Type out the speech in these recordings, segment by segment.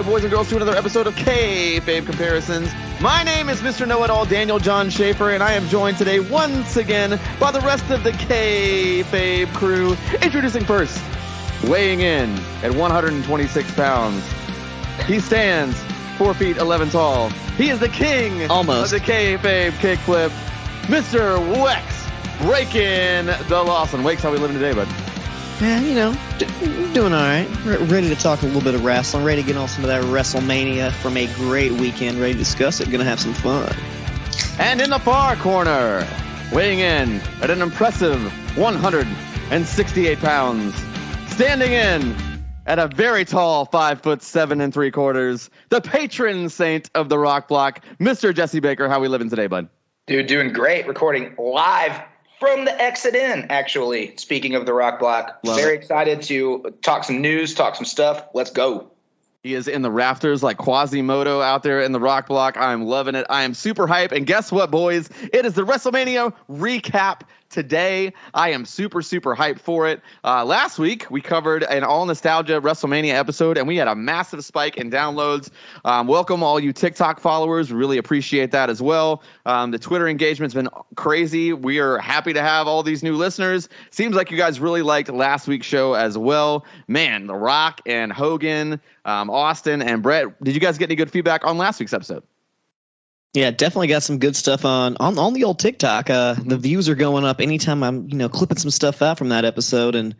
back, boys and girls, to another episode of Kayfabe Comparisons. My name is Mr. Know-It-All, Daniel John Schafer, and I am joined today once again by the rest of the Kayfabe crew. Introducing first, weighing in at 126 pounds. He stands 4 feet 11 tall. He is the king almost of the Kayfabe kickflip, Mr. Wex, breaking the Lawson. Wex, how we living today, bud? Yeah, you know, doing all right. Ready to talk a little bit of wrestling. Ready to get on some of that Wrestlemania from a great weekend. Ready to discuss it. Gonna have some fun. And in the far corner, weighing in at an impressive 168 pounds, standing in at a very tall 5'7" 3/4, the patron saint of the rock block, Mr. Jesse Baker. How we living today, bud? Dude, doing great. Recording live from the exit in, actually. Speaking of the rock block, very excited to talk some news, talk some stuff. Let's go. He is in the rafters like Quasimodo out there in the rock block. I'm loving it. I am super hype. And guess what, boys? It is the WrestleMania recap today. I am super, super hyped for it. Last week, we covered an all-nostalgia WrestleMania episode, and we had a massive spike in downloads. Welcome, all you TikTok followers. Really appreciate that as well. The Twitter engagement's been crazy. We are happy to have all these new listeners. Seems like you guys really liked last week's show as well. Man, The Rock and Hogan, Austin and Brett. Did you guys get any good feedback on last week's episode? Yeah, definitely got some good stuff on the old TikTok. The views are going up anytime I'm, clipping some stuff out from that episode. And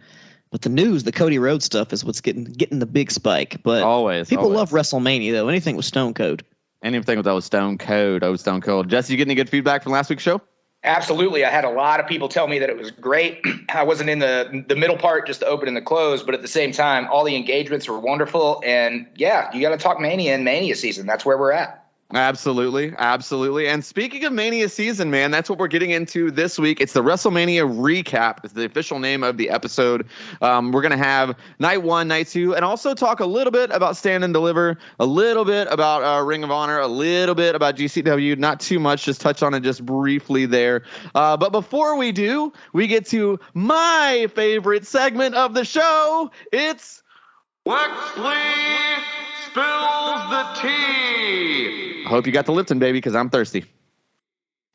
but the news, the Cody Rhodes stuff is what's getting the big spike. But people love WrestleMania though. Anything with Stone Cold. Anything with that was Stone Cold. Oh, Stone Cold. Jesse, you get any good feedback from last week's show? Absolutely. I had a lot of people tell me that it was great. I wasn't in the middle part, just the open and the close, but at the same time, all the engagements were wonderful. And yeah, you got to talk Mania and Mania season. That's where we're at. Absolutely. Absolutely. And speaking of Mania season, man, that's what we're getting into this week. It's the WrestleMania recap. It's the official name of the episode. We're going to have night 1, night 2, and also talk a little bit about Stand and Deliver, a little bit about Ring of Honor, a little bit about GCW, not too much, just touch on it just briefly there. But before we do, we get to my favorite segment of the show. It's Wexley Spills the Tea. I hope you got the Lipton, baby, because I'm thirsty.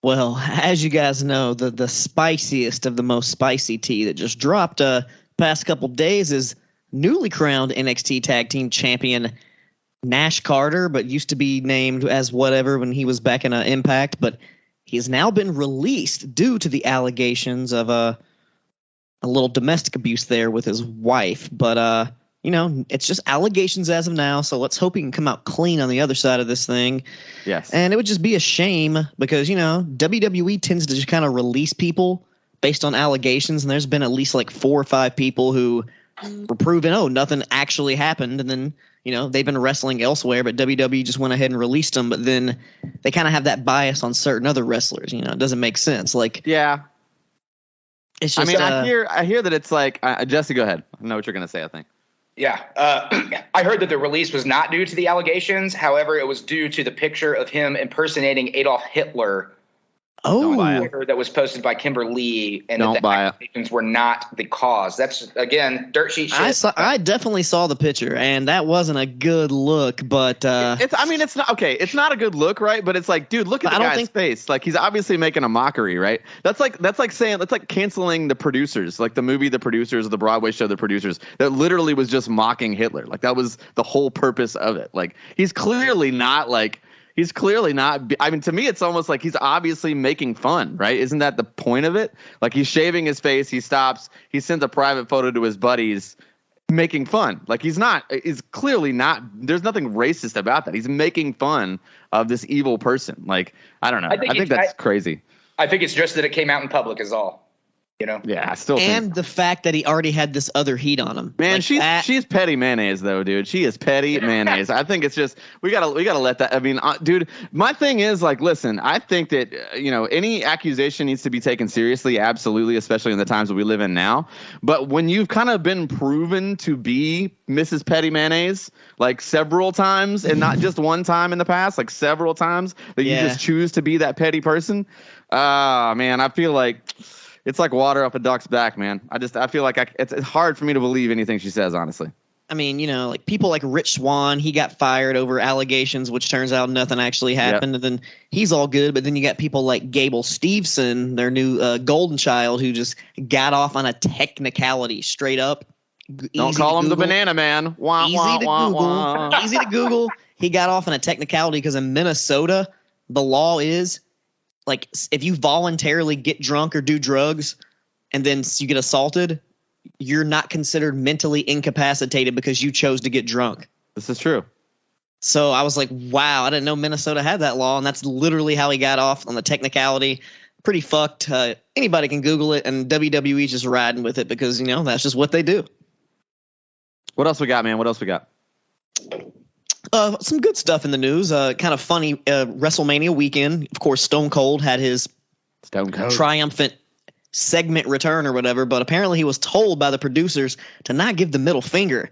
Well, as you guys know, the spiciest of the most spicy tea that just dropped past couple days is newly crowned NXT Tag Team Champion Nash Carter, but used to be named as whatever when he was back in Impact. But he's now been released due to the allegations of a little domestic abuse there with his wife. But it's just allegations as of now, so let's hope he can come out clean on the other side of this thing. Yes. And it would just be a shame because, WWE tends to just kind of release people based on allegations, and there's been at least like 4 or 5 people who were proven, nothing actually happened, and then, they've been wrestling elsewhere, but WWE just went ahead and released them, but then they kind of have that bias on certain other wrestlers, it doesn't make sense. Yeah. It's just, I hear that it's like, Jesse, go ahead. I know what you're going to say, I think. Yeah. I heard that the release was not due to the allegations. However, it was due to the picture of him impersonating Adolf Hitler. Oh, that was posted by Kimberly, and the allegations were not the cause. That's, again, dirt sheet shit. I definitely saw the picture, and that wasn't a good look. But it's not okay. It's not a good look, right? But it's like, dude, look at the guy's face. Like, he's obviously making a mockery, right? That's like canceling the producers, like the movie The Producers, the Broadway show The Producers, that literally was just mocking Hitler. Like, that was the whole purpose of it. Like, he's clearly not. I mean, to me, it's almost like he's obviously making fun, right? Isn't that the point of it? Like, he's shaving his face. He stops. He sends a private photo to his buddies making fun. Like, he's clearly not. There's nothing racist about that. He's making fun of this evil person. Like, I don't know. I think that's crazy. I think it's just that it came out in public is all. Yeah, I still think the fact that he already had this other heat on him. Man, she's petty mayonnaise though, dude. She is petty mayonnaise. I think it's just we gotta let that. I mean, dude, my thing is like, listen, I think that any accusation needs to be taken seriously, absolutely, especially in the times that we live in now. But when you've kind of been proven to be Mrs. Petty Mayonnaise like several times, and not just one time in the past, like several times that you just choose to be that petty person, man, I feel like. It's like water off a duck's back, man. I feel like it's hard for me to believe anything she says, honestly. I mean, like people like Rich Swann, he got fired over allegations, which turns out nothing actually happened. Yep. And then he's all good. But then you got people like Gable Stevenson, their new golden child, who just got off on a technicality straight up. Don't call him the banana man. Wah, easy wah, to wah, Google. wah. Easy to Google. He got off on a technicality because in Minnesota, the law is like if you voluntarily get drunk or do drugs and then you get assaulted, you're not considered mentally incapacitated because you chose to get drunk. This is true. So I was like, wow, I didn't know Minnesota had that law. And that's literally how he got off on the technicality. Pretty fucked. Anybody can Google it, and WWE just riding with it because, that's just what they do. What else we got, man? What else we got? Some good stuff in the news. Kind of funny WrestleMania weekend. Of course, Stone Cold had his triumphant segment return or whatever, but apparently he was told by the producers to not give the middle finger.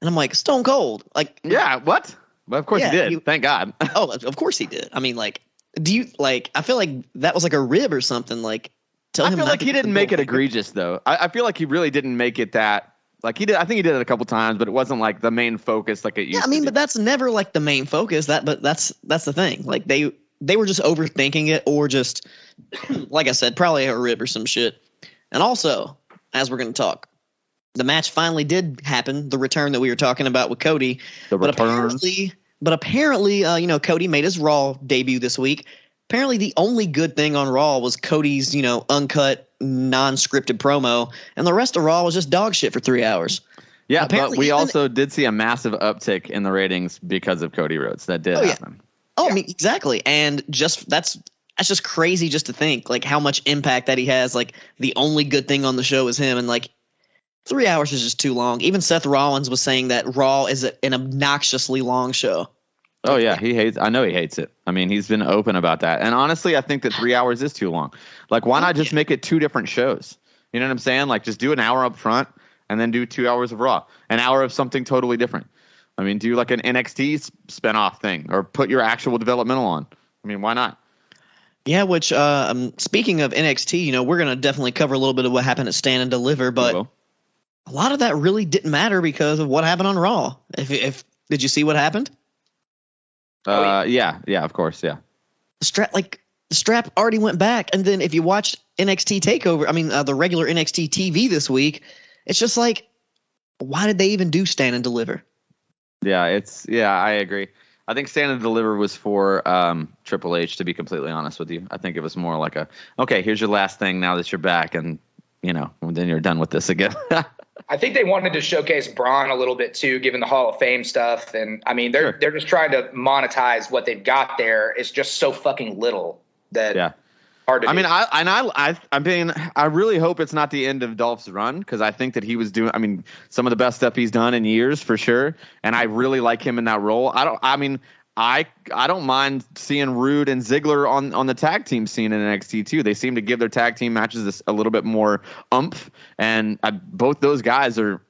And I'm like, Stone Cold, like, yeah, what? Well, of course he did. Thank God. Oh, of course he did. I mean, like, do you like? I feel like that was like a rib or something. Like, I feel like he didn't make it egregious though. I feel like he really didn't make it that. Like he did. I think he did it a couple times, but it wasn't like the main focus like it used. Yeah, I mean, but that's never like the main focus. But that's the thing. Like they were just overthinking it, or just like I said, probably a rib or some shit. And also, as we're going to talk, the match finally did happen. The return that we were talking about with Cody. But apparently, Cody made his Raw debut this week. Apparently, the only good thing on Raw was Cody's, uncut, non-scripted promo, and the rest of Raw was just dog shit for 3 hours. Yeah, apparently, but we also did see a massive uptick in the ratings because of Cody Rhodes. That did happen. Oh, yeah. I mean, exactly. And that's just crazy just to think, like, how much impact that he has. Like, the only good thing on the show is him, and, like, 3 hours is just too long. Even Seth Rollins was saying that Raw is an obnoxiously long show. Oh, yeah. I know he hates it. I mean, he's been open about that. And honestly, I think that 3 hours is too long. Like, why not just make it two different shows? You know what I'm saying? Like, just do an hour up front and then do 2 hours of Raw. An hour of something totally different. I mean, do like an NXT spinoff thing or put your actual developmental on. I mean, why not? Yeah, which speaking of NXT, we're going to definitely cover a little bit of what happened at Stand and Deliver, but a lot of that really didn't matter because of what happened on Raw. If did you see what happened? Yeah, of course, yeah. The strap already went back, and then if you watched NXT Takeover, I mean the regular NXT TV this week, it's just like, why did they even do Stand and Deliver? Yeah, I agree. I think Stand and Deliver was for Triple H, to be completely honest with you. I think it was more like okay, here's your last thing now that you're back, and then you're done with this again. I think they wanted to showcase Braun a little bit too, given the Hall of Fame stuff. And I mean, they're just trying to monetize what they've got there. It's just so fucking little that hard to do. I mean, I really hope it's not the end of Dolph's run, because I think that he was doing, some of the best stuff he's done in years for sure. And I really like him in that role. I don't mind seeing Rude and Ziggler on the tag team scene in NXT too. They seem to give their tag team matches a little bit more oomph, and both those guys are,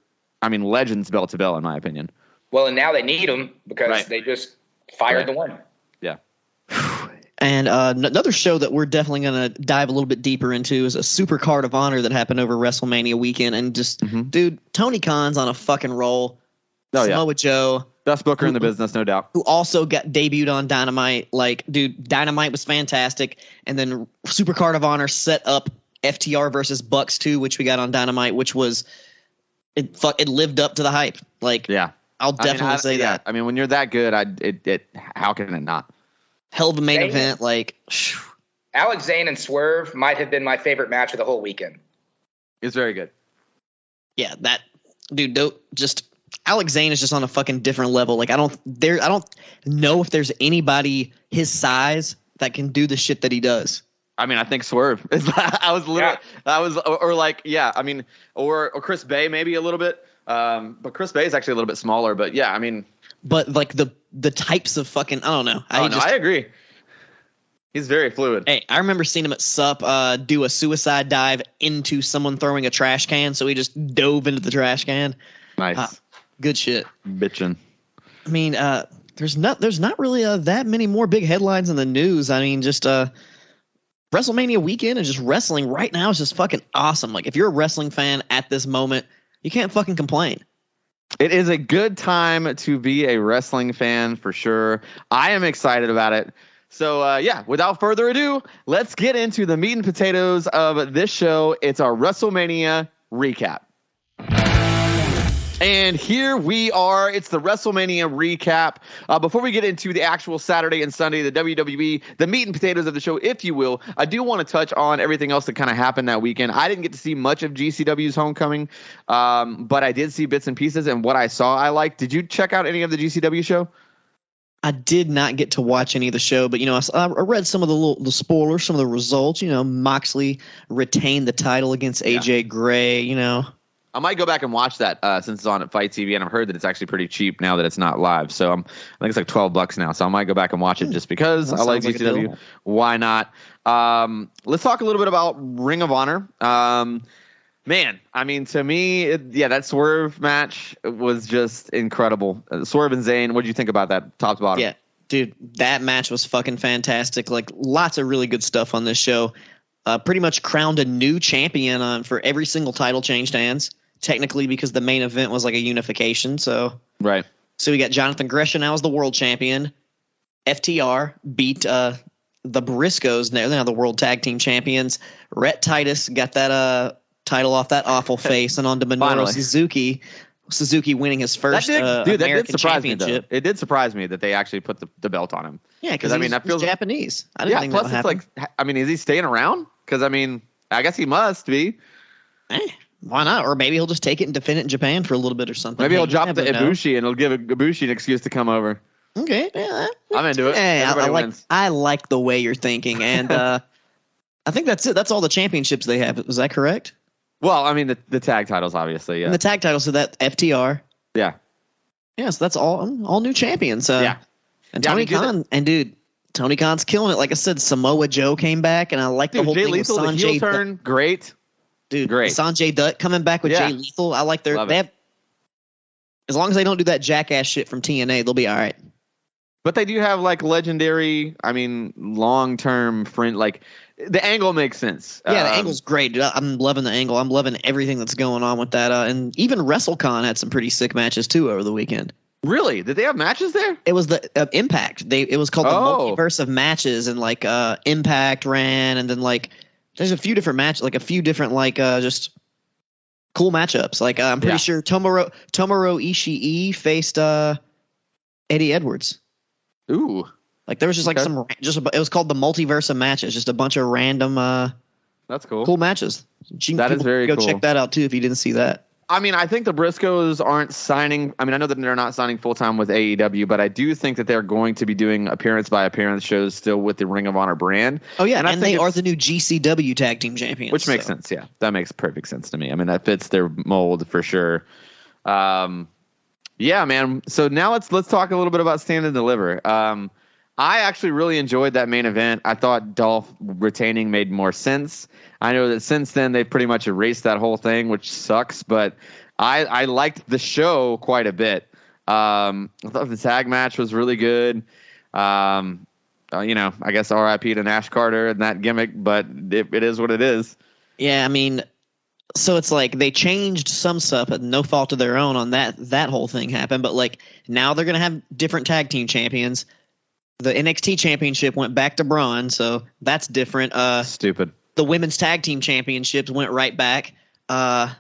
legends bell to bell in my opinion. Well, and now they need them because they just fired the one. Yeah. And another show that we're definitely going to dive a little bit deeper into is a Super Card of Honor that happened over WrestleMania weekend, and just dude, Tony Khan's on a fucking roll. Oh, Samoa Joe. Best booker in the business, no doubt. Who also got debuted on Dynamite. Like, dude, Dynamite was fantastic. And then Super Card of Honor set up FTR versus Bucks 2, which we got on Dynamite, which was it lived up to the hype. Like, yeah, I'll definitely say that. I mean, when you're that good, how can it not? Hell of a main event. Like, Alex Zayn and Swerve might have been my favorite match of the whole weekend. It's very good. Yeah, that dude. Alex Zayn is just on a fucking different level. Like, I don't know if there's anybody his size that can do the shit that he does. I think Swerve is. Or Chris Bay maybe a little bit. But Chris Bay is actually a little bit smaller. But yeah, But like the types of fucking, I don't know. I agree. He's very fluid. Hey, I remember seeing him at Sup do a suicide dive into someone throwing a trash can. So he just dove into the trash can. Nice. Good shit. Bitchin'. There's not really that many more big headlines in the news. Just WrestleMania weekend and just wrestling right now is just fucking awesome. Like, if you're a wrestling fan at this moment, you can't fucking complain. It is a good time to be a wrestling fan for sure. I am excited about it. So, without further ado, let's get into the meat and potatoes of this show. It's our WrestleMania recap. And here we are. It's the WrestleMania recap. Before we get into the actual Saturday and Sunday, the WWE, the meat and potatoes of the show, if you will, I do want to touch on everything else that kind of happened that weekend. I didn't get to see much of GCW's Homecoming, but I did see bits and pieces, and what I saw I liked. Did you check out any of the GCW show? I did not get to watch any of the show, but, I read some of the spoilers, some of the results. Moxley retained the title against AJ Gray, I might go back and watch that since it's on at Fight TV, and I've heard that it's actually pretty cheap now that it's not live. So I think it's like $12 now. So I might go back and watch it just because I like GCW. Why not? Let's talk a little bit about Ring of Honor. Man, I mean, to me, that Swerve match was just incredible. Swerve and Zayn, what did you think about that top to bottom? Yeah, dude, that match was fucking fantastic. Like, lots of really good stuff on this show. Pretty much crowned a new champion for every single title changed hands. Technically, because the main event was like a unification. So right. So we got Jonathan Gresham now as the world champion. FTR beat the Briscoes. They're now the world tag team champions. Rhett Titus got that title off that awful face and onto Minoru Suzuki. Suzuki winning his first American championship. It did surprise me that they actually put the belt on him. Yeah, because he's Japanese. I didn't think plus that would it's happen. is he staying around? Because I guess he must be. Why not? Or maybe he'll just take it and defend it in Japan for a little bit or something. Maybe he'll drop it to Ibushi and it'll give Ibushi an excuse to come over. Okay, yeah, I'm into it. I like the way you're thinking, and I think that's it. That's all the championships they have. Was that correct? Well, I mean the tag titles, obviously. Yeah, and the tag titles, so that FTR. Yeah. Yeah, so that's all new champions. Yeah. And Tony Khan, Tony Khan's killing it. Like I said, Samoa Joe came back, and I like the whole Jay thing Lethal, with Sanjay. The heel turn, great. Dude, great. Sanjay Dutt coming back with Jay Lethal. I like they have, as long as they don't do that jackass shit from TNA, they'll be all right. But they do have like legendary, long-term friend. Like the angle makes sense. Yeah, the angle's great, dude. I'm loving the angle. I'm loving everything that's going on with that. And even WrestleCon had some pretty sick matches too over the weekend. Really? Did they have matches there? It was the Impact. It was called the Multiverse of Matches, and like Impact ran, and then like there's a few different matches, like a few different just cool matchups. Like I'm pretty sure Tomohiro Ishii faced Eddie Edwards. Ooh. Like there was just it was called the Multiverse of Matches, just a bunch of random that's cool. Cool matches. That is very cool. Go check that out too if you didn't see that. I think the Briscoes aren't signing. I know that they're not signing full time with AEW, but I do think that they're going to be doing appearance by appearance shows still with the Ring of Honor brand. Oh yeah, and they are the new GCW tag team champions, which makes sense. Yeah, that makes perfect sense to me. That fits their mold for sure. Yeah, man. So now let's talk a little bit about Stand and Deliver. I actually really enjoyed that main event. I thought Dolph retaining made more sense. I know that since then they've pretty much erased that whole thing, which sucks, but I liked the show quite a bit. I thought the tag match was really good. I guess RIP to Nash Carter and that gimmick, but it is what it is. Yeah, so it's like they changed some stuff at no fault of their own on that whole thing happened, but like now they're going to have different tag team champions. The NXT championship went back to Braun, so that's different. Stupid. The women's tag team championships went right back. Yeah.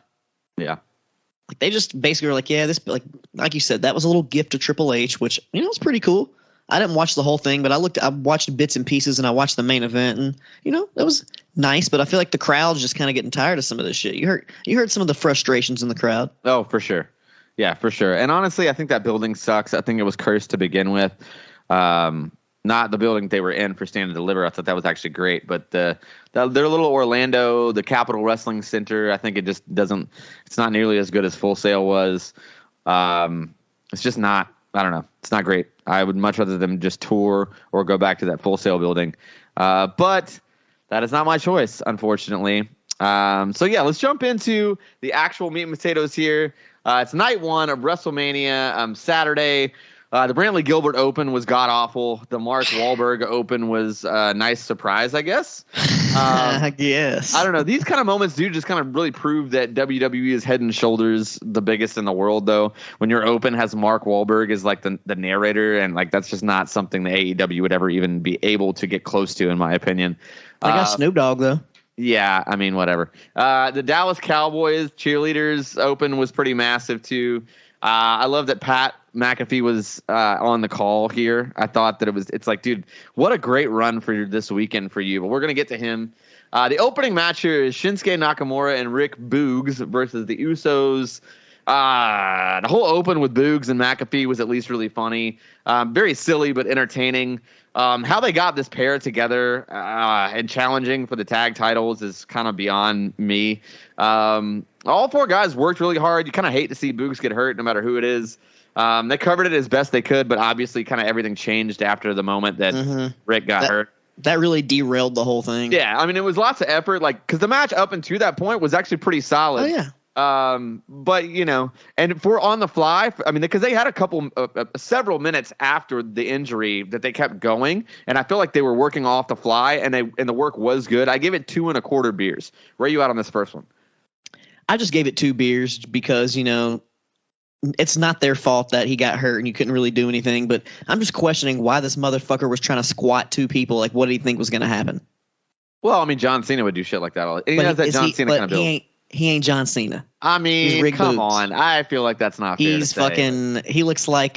Like they just basically were like, yeah, this like you said, that was a little gift to Triple H, which it's pretty cool. I didn't watch the whole thing, but I watched bits and pieces, and I watched the main event, and that was nice. But I feel like the crowd's just kind of getting tired of some of this shit. You heard some of the frustrations in the crowd. Oh, for sure. Yeah, for sure. And honestly, I think that building sucks. I think it was cursed to begin with. Not the building they were in for Stand and Deliver. I thought that was actually great, but their little Orlando, the Capitol Wrestling Center, I think it just doesn't. It's not nearly as good as Full Sail was. It's just not. I don't know. It's not great. I would much rather them just tour or go back to that Full Sail building. But that is not my choice, unfortunately. So yeah, let's jump into the actual meat and potatoes here. It's night one of WrestleMania, Saturday. The Brantley Gilbert Open was god awful. The Mark Wahlberg Open was a nice surprise, I guess. I guess. I don't know. These kind of moments do just kind of really prove that WWE is head and shoulders the biggest in the world, though. When your Open has Mark Wahlberg as like the narrator, and like that's just not something the AEW would ever even be able to get close to, in my opinion. They got Snoop Dogg, though. Yeah, I mean, whatever. The Dallas Cowboys cheerleaders Open was pretty massive, too. I love that Pat McAfee was on the call here. I thought that it's like, dude, what a great run for this weekend for you. But we're going to get to him. The opening match here is Shinsuke Nakamura and Rick Boogs versus the Usos. The whole Open with Boogs and McAfee was at least really funny. Very silly, but entertaining. How they got this pair together and challenging for the tag titles is kind of beyond me. All four guys worked really hard. You kind of hate to see Boogs get hurt no matter who it is. They covered it as best they could, but obviously kind of everything changed after the moment that Rick got hurt. That really derailed the whole thing. Yeah, I mean, it was lots of effort, like, because the match up until that point was actually pretty solid. Oh, yeah. But, you know, and for on the fly, I mean, because they had several minutes after the injury that they kept going, and I feel like they were working off the fly, and the work was good. I give it 2.25 beers. Where are you at on this first one? I just gave it 2 beers because, you know, it's not their fault that he got hurt and you couldn't really do anything, but I'm just questioning why this motherfucker was trying to squat 2 people. Like, what did he think was going to happen? Well, I mean, John Cena would do shit like that all. He has that John Cena kind of build. He ain't John Cena. I mean, come on. I feel like that's not fair to say. Fucking. He looks like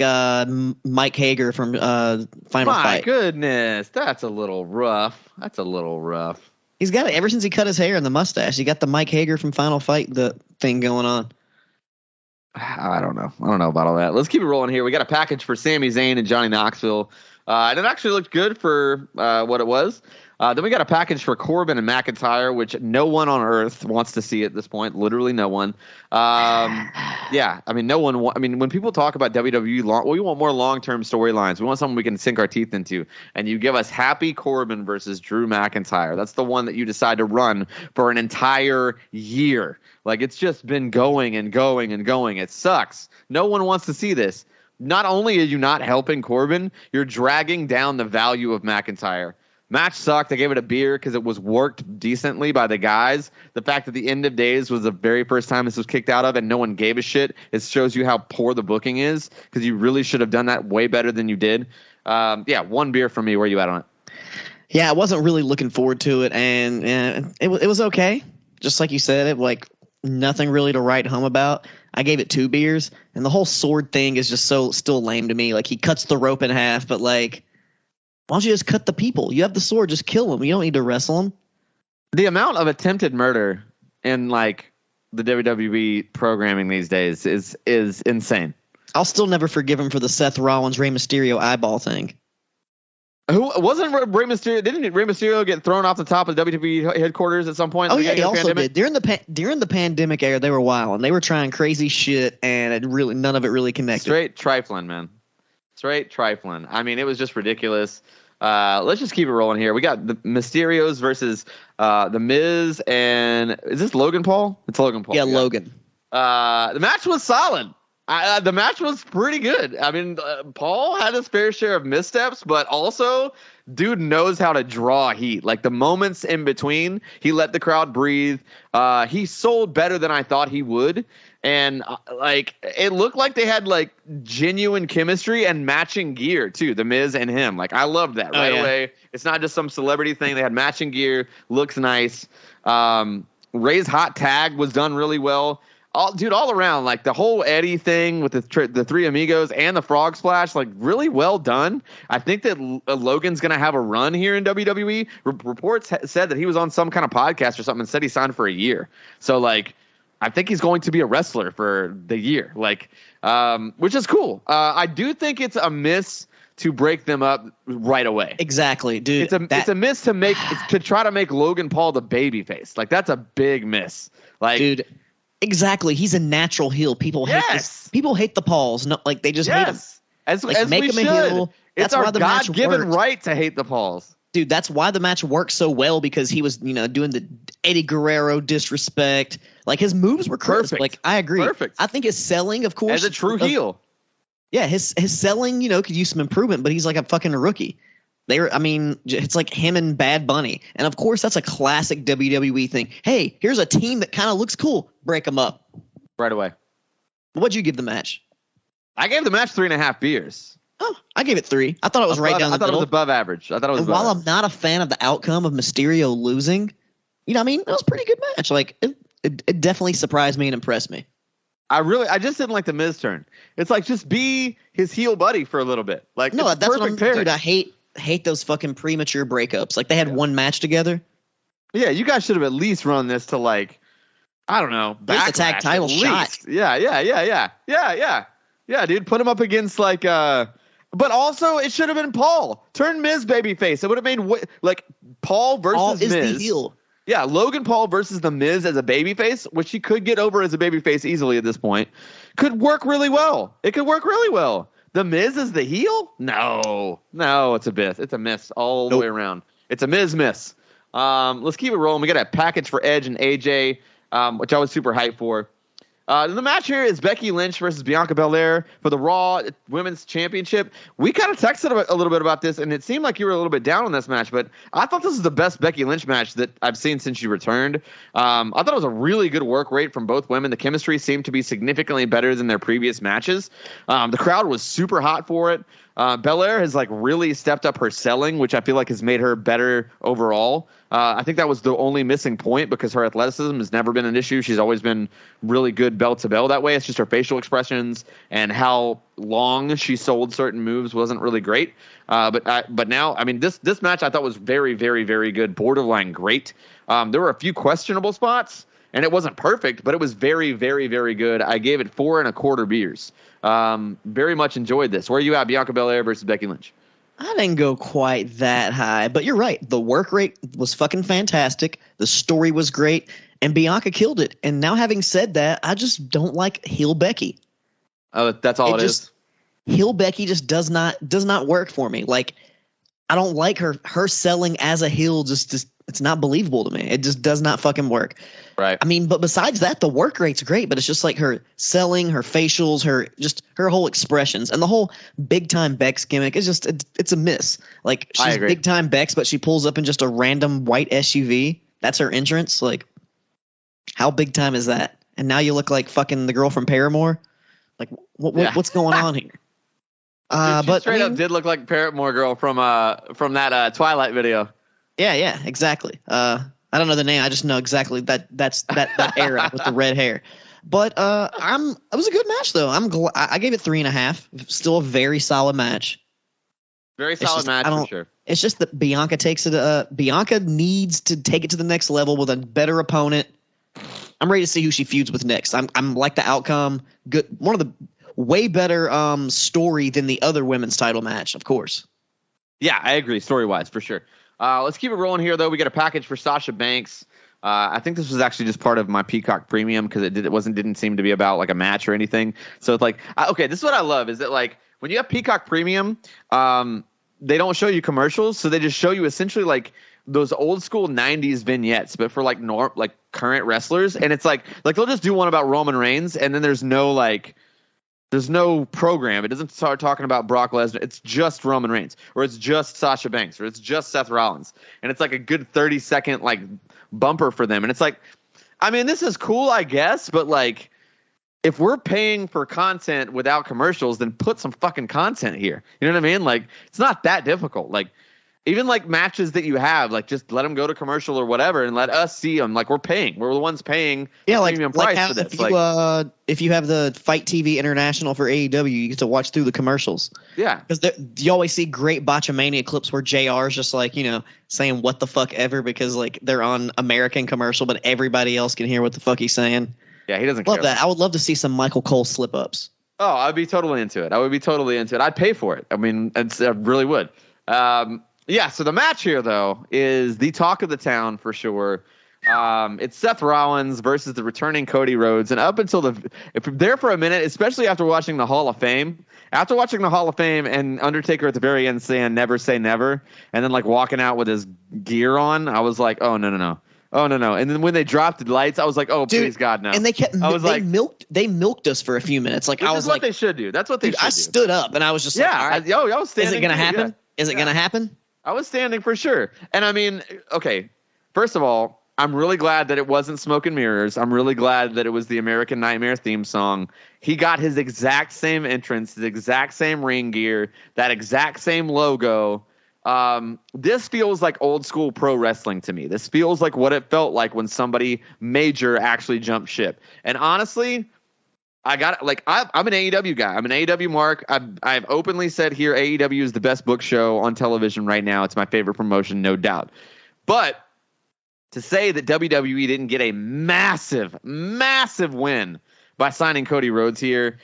Mike Hager from Final Fight. My goodness, that's a little rough. He's got it ever since he cut his hair and the mustache. He got the Mike Hager from Final Fight thing going on. I don't know about all that. Let's keep it rolling here. We got a package for Sami Zayn and Johnny Knoxville. And it actually looked good for what it was. Then we got a package for Corbin and McIntyre, which no one on earth wants to see at this point. Literally no one. Yeah, I mean, no one. I mean, when people talk about WWE, we want more long-term storylines. We want something we can sink our teeth into. And you give us Happy Corbin versus Drew McIntyre. That's the one that you decide to run for an entire year. Like, it's just been going and going and going. It sucks. No one wants to see this. Not only are you not helping Corbin, you're dragging down the value of McIntyre. Match sucked. I gave it a beer because it was worked decently by the guys. The fact that the end of days was the very first time this was kicked out of and no one gave a shit, it shows you how poor the booking is because you really should have done that way better than you did. Yeah, 1 beer from me. Where are you at on it? Yeah, I wasn't really looking forward to it, and it was okay. Just like you said, it like nothing really to write home about. I gave it 2 beers, and the whole sword thing is just still lame to me. Like, he cuts the rope in half, but like, why don't you just cut the people? You have the sword, just kill them. You don't need to wrestle them. The amount of attempted murder in like the WWE programming these days is insane. I'll still never forgive him for the Seth Rollins Rey Mysterio eyeball thing. Who wasn't Rey Mysterio? Didn't Rey Mysterio get thrown off the top of WWE headquarters at some point? Oh yeah, he also did. During the pandemic era, they were wild and they were trying crazy shit, and none of it really connected. Straight trifling, man. Straight trifling. I mean, it was just ridiculous. Let's just keep it rolling here. We got the Mysterios versus the Miz and is this Logan Paul? It's Logan Paul. Yeah, Logan. The match was solid. The match was pretty good. I mean, Paul had his fair share of missteps, but also, dude knows how to draw heat. Like, the moments in between, he let the crowd breathe. He sold better than I thought he would. And, like, it looked like they had, like, genuine chemistry and matching gear, too, The Miz and him. Like, I loved that right away. It's not just some celebrity thing. They had matching gear. Looks nice. Ray's hot tag was done really well. All around, like, the whole Eddie thing with the 3 Amigos and the Frog Splash, like, really well done. I think that Logan's going to have a run here in WWE. Reports said that he was on some kind of podcast or something and said he signed for a year. So, like, I think he's going to be a wrestler for the year, like, which is cool. I do think it's a miss to break them up right away. Exactly, dude. It's a miss to try to make Logan Paul the babyface. Like, that's a big miss. Like, dude. Exactly. He's a natural heel. People hate this. People hate the Pauls. No, like, they just hate him. As we should. It's our God-given right to hate the Pauls. Dude, that's why the match worked so well, because he was, doing the Eddie Guerrero disrespect. Like, his moves were crisp. Perfect. Like, I agree. Perfect. I think his selling, of course. As a true heel. Yeah, his selling, could use some improvement, but he's like a fucking rookie. It's like him and Bad Bunny. And of course, that's a classic WWE thing. Hey, here's a team that kind of looks cool. Break them up. Right away. What'd you give the match? I gave the match 3.5 beers. Oh, I gave it 3. I thought it was right down the middle. I thought it was above average. And while I'm not a fan of the outcome of Mysterio losing, it was a pretty good match. Like, it definitely surprised me and impressed me. I just didn't like the Miz turn. It's like, just be his heel buddy for a little bit. Like, no, that's what dude, I hate those fucking premature breakups. Like, they had one match together. Yeah, you guys should have at least run this to, like, I don't know, Backlash, the tag title shot. Yeah, dude, put him up against, like, but also it should have been Paul. Turn Miz babyface. It would have made Paul versus Paul Miz. is the heel. Yeah, Logan Paul versus the Miz as a babyface, which he could get over as a babyface easily at this point, could work really well. It could work really well. The Miz is the heel? No, it's a myth. It's a miss all the way around. It's a miss. Let's keep it rolling. We got a package for Edge and AJ, which I was super hyped for. The match here is Becky Lynch versus Bianca Belair for the Raw Women's Championship. We kind of texted a little bit about this, and it seemed like you were a little bit down on this match, but I thought this was the best Becky Lynch match that I've seen since she returned. I thought it was a really good work rate from both women. The chemistry seemed to be significantly better than their previous matches. The crowd was super hot for it. Belair has really stepped up her selling, which I feel like has made her better overall. I think that was the only missing point because her athleticism has never been an issue. She's always been really good bell to bell that way. It's just her facial expressions and how long she sold certain moves wasn't really great. But now, this match I thought was very, very, very good, borderline great. There were a few questionable spots, and it wasn't perfect, but it was very, very, very good. I gave it 4.25 beers. Very much enjoyed this. Where are you at, Bianca Belair versus Becky Lynch? I didn't go quite that high, but you're right. The work rate was fucking fantastic. The story was great, and Bianca killed it. And now, having said that, I just don't like heel Becky. Oh, that's all it is? Heel Becky just does not work for me. Like, I don't like her selling as a heel. Just it's not believable to me. It just does not fucking work. Right. But besides that, the work rate's great, but it's just like her selling, her facials, her whole expressions, and the whole big time Bex gimmick is just it's a miss. Like, she's big time Bex, but she pulls up in just a random white SUV. That's her entrance. Like, how big time is that? And now you look like fucking the girl from Paramore. Like, what's going on here? She straight up did look like Paramore girl from that Twilight video. Yeah, exactly. I don't know the name. I just know exactly that's that era with the red hair. But it was a good match though. I gave it 3.5. Still a very solid match. Very solid match for sure. It's just that Bianca takes it. Bianca needs to take it to the next level with a better opponent. I'm ready to see who she feuds with next. I'm like the outcome. Good. One of the way better story than the other women's title match, of course. Yeah, I agree. Story wise, for sure. Let's keep it rolling here, though. We got a package for Sasha Banks. I think this was actually just part of my Peacock Premium because it didn't seem to be about like a match or anything. So it's like, okay, this is what I love is that like when you have Peacock Premium, they don't show you commercials, so they just show you essentially like those old school 90s vignettes, but for like current wrestlers, and it's like they'll just do one about Roman Reigns, and then there's no program. It doesn't start talking about Brock Lesnar. It's just Roman Reigns, or it's just Sasha Banks, or it's just Seth Rollins. And it's like a good 30-second like bumper for them. And it's like, this is cool, I guess, but like if we're paying for content without commercials, then put some fucking content here. You know what I mean? Like, it's not that difficult. Like, even like matches that you have, like just let them go to commercial or whatever and let us see them. Like, we're paying. We're the ones paying the premium price for this. If you have the Fight TV International for AEW, you get to watch through the commercials. Yeah. Because you always see great Botchamania clips where JR is just like, saying what the fuck ever because like they're on American commercial, but everybody else can hear what the fuck he's saying. Yeah, he doesn't love care. That. I would love to see some Michael Cole slip-ups. Oh, I'd be totally into it. I'd pay for it. I really would. Yeah, so the match here, though, is the talk of the town for sure. It's Seth Rollins versus the returning Cody Rhodes. And up until if you're there for a minute, especially after watching the Hall of Fame, and Undertaker at the very end saying never say never, and then like walking out with his gear on, I was like, oh, no. Oh no. And then when they dropped the lights, I was like, oh, dude, please God, no. And they milked us for a few minutes. Like, I was like, what they should do. That's what they should do. I stood up and I was just like, all right, I was standing. Is it going to happen? Yeah. Is it going to happen? I was standing for sure. And I mean, okay, first of all, I'm really glad that it wasn't Smoke and Mirrors. I'm really glad that it was the American Nightmare theme song. He got his exact same entrance, the exact same ring gear, that exact same logo. This feels like old school pro wrestling to me. This feels like what it felt like when somebody major actually jumped ship. And honestly, I'm an AEW guy. I'm an AEW mark. I've openly said here AEW is the best book show on television right now. It's my favorite promotion, no doubt. But to say that WWE didn't get a massive, massive win by signing Cody Rhodes here,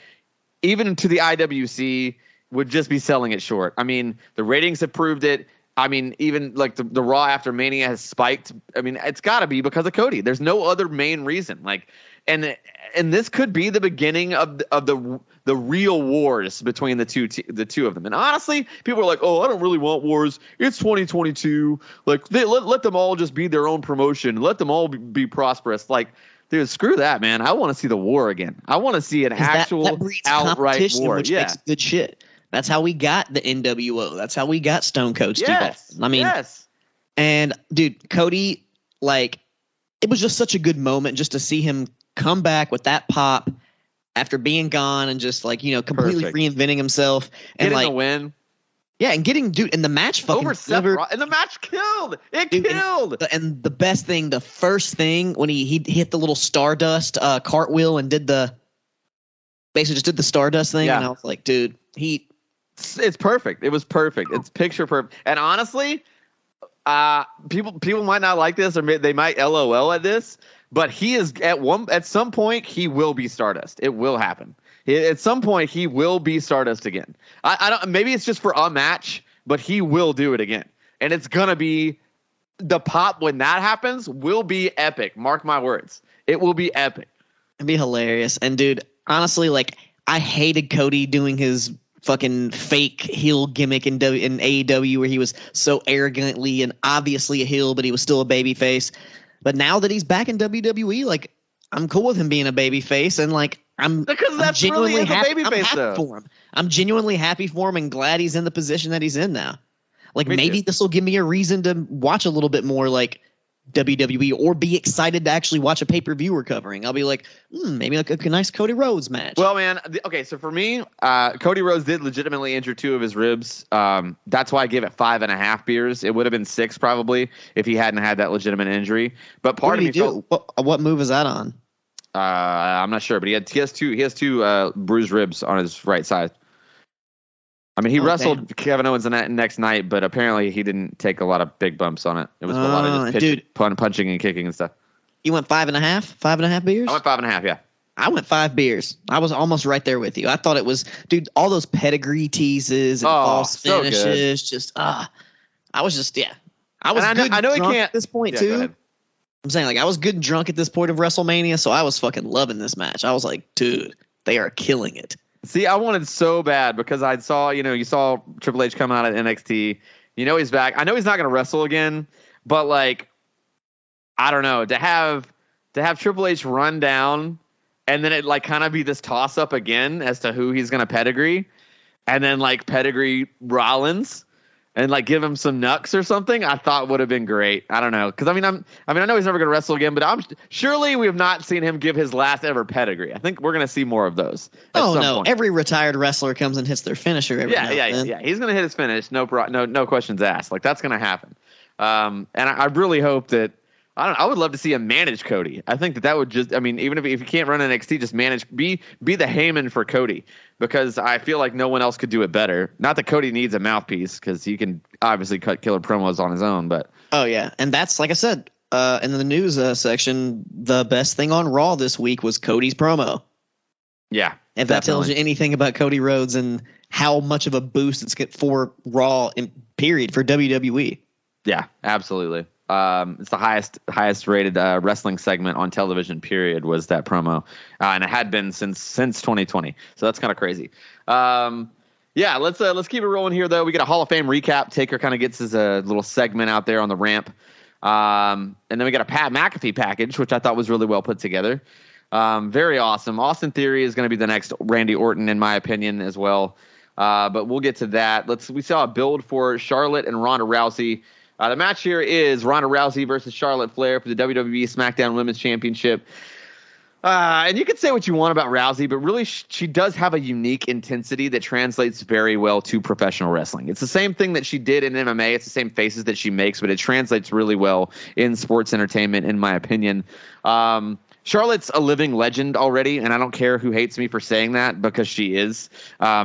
even to the IWC, would just be selling it short. I mean, the ratings have proved it. I mean, even like the Raw after Mania has spiked. I mean, it's got to be because of Cody. There's no other main reason. Like, and this could be the beginning of the real wars between the two of them. And honestly, people are like, "Oh, I don't really want wars. It's 2022. Like, let them all just be their own promotion. Let them all be prosperous." Like, dude, screw that, man. I want to see the war again. I want to see an actual outright war. Which makes good shit. That's how we got the NWO. That's how we got Stone Cold Steve Austin. I mean, and dude, Cody, like, it was just such a good moment just to see him come back with that pop after being gone and just like, completely reinventing himself and getting a win. Yeah, and getting and the match fucking over Seth and the match killed. It killed. And the best thing, the first thing when he hit the little Stardust cartwheel and basically just did the Stardust thing, and I was like, dude, it's perfect. It was perfect. It's picture perfect. And honestly, people might not like this, or they might LOL at this, but he is at some point he will be Stardust. It will happen. At some point he will be Stardust again. I don't. Maybe it's just for a match, but he will do it again, and it's gonna be the pop when that happens will be epic. Mark my words. It will be epic. It'd be hilarious. And dude, honestly, like, I hated Cody doing his fucking fake heel gimmick in AEW where he was so arrogantly and obviously a heel, but he was still a babyface. But now that he's back in WWE, like, I'm cool with him being a babyface, and like I'm genuinely happy for him. I'm genuinely happy for him and glad he's in the position that he's in now. Like, maybe this will give me a reason to watch a little bit more like WWE or be excited to actually watch a pay-per-view we're covering. I'll be like, maybe like a nice Cody Rhodes match. Well, man, okay, so for me, Cody Rhodes did legitimately injure 2 of his ribs. That's why I gave it 5.5 beers. It would have been 6 probably if he hadn't had that legitimate injury. But part of me felt, what move is that on? I'm not sure, but he has two bruised ribs on his right side. I mean, he wrestled Kevin Owens the next night, but apparently he didn't take a lot of big bumps on it. It was a lot of just punching and kicking and stuff. You went 5.5 beers? I went 5.5, yeah. I went 5 beers. I was almost right there with you. I thought it was, dude, all those pedigree teases and false finishes. Just, I was just, yeah. I was good I know drunk at this point, too. I'm saying, like, I was good and drunk at this point of WrestleMania, so I was fucking loving this match. I was like, dude, they are killing it. See, I wanted so bad because you saw Triple H come out at NXT. He's back. I know he's not going to wrestle again, but like, I don't know, to have Triple H run down and then it like kind of be this toss up again as to who he's going to pedigree, and then like pedigree Rollins and like give him some knucks or something, I thought would have been great. I don't know, because I know he's never going to wrestle again, but surely we have not seen him give his last ever pedigree. I think we're going to see more of those. Oh no, point. Every retired wrestler comes and hits their finisher every now and then. Yeah. He's going to hit his finish. No questions asked. Like, that's going to happen. And I really hope that. I would love to see him manage Cody. I think that would just. I mean, even if you can't run NXT, just manage. Be the Heyman for Cody, because I feel like no one else could do it better. Not that Cody needs a mouthpiece, because he can obviously cut killer promos on his own. But oh yeah, and that's like I said in the news section. The best thing on Raw this week was Cody's promo. Yeah, if that tells you anything about Cody Rhodes and how much of a boost it's for Raw period for WWE. Yeah, absolutely. It's the highest rated wrestling segment on television, period, was that promo. And it had been since 2020. So that's kind of crazy. Yeah, let's keep it rolling here, though. We get a Hall of Fame recap. Taker kind of gets his little segment out there on the ramp. And then we got a Pat McAfee package, which I thought was really well put together. Very awesome. Austin Theory is going to be the next Randy Orton, in my opinion, as well. But we'll get to that. We saw a build for Charlotte and Ronda Rousey. The match here is Ronda Rousey versus Charlotte Flair for the WWE SmackDown Women's Championship. And you can say what you want about Rousey, but really she does have a unique intensity that translates very well to professional wrestling. It's the same thing that she did in MMA. It's the same faces that she makes, but it translates really well in sports entertainment, in my opinion. Charlotte's a living legend already, and I don't care who hates me for saying that, because she is.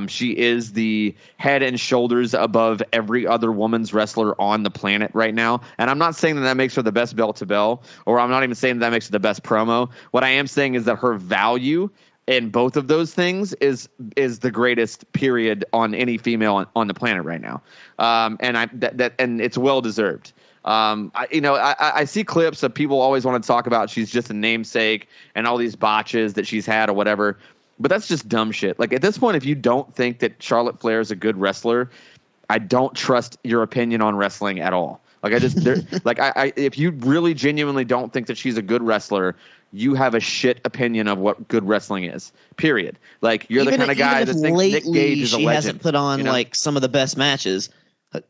She is the head and shoulders above every other woman's wrestler on the planet right now. And I'm not saying that makes her the best bell-to-bell, or I'm not even saying that makes her the best promo. What I am saying is that her value in both of those things is the greatest period on any female on the planet right now. And it's well deserved. I see clips of people always want to talk about she's just a namesake and all these botches that she's had or whatever, but that's just dumb shit. Like, at this point, if you don't think that Charlotte Flair is a good wrestler, I don't trust your opinion on wrestling at all. Like, if you really genuinely don't think that she's a good wrestler, you have a shit opinion of what good wrestling is. Period. Like, you're the kind of guy that thinks Nick Gage is a legend. She hasn't put on like some of the best matches.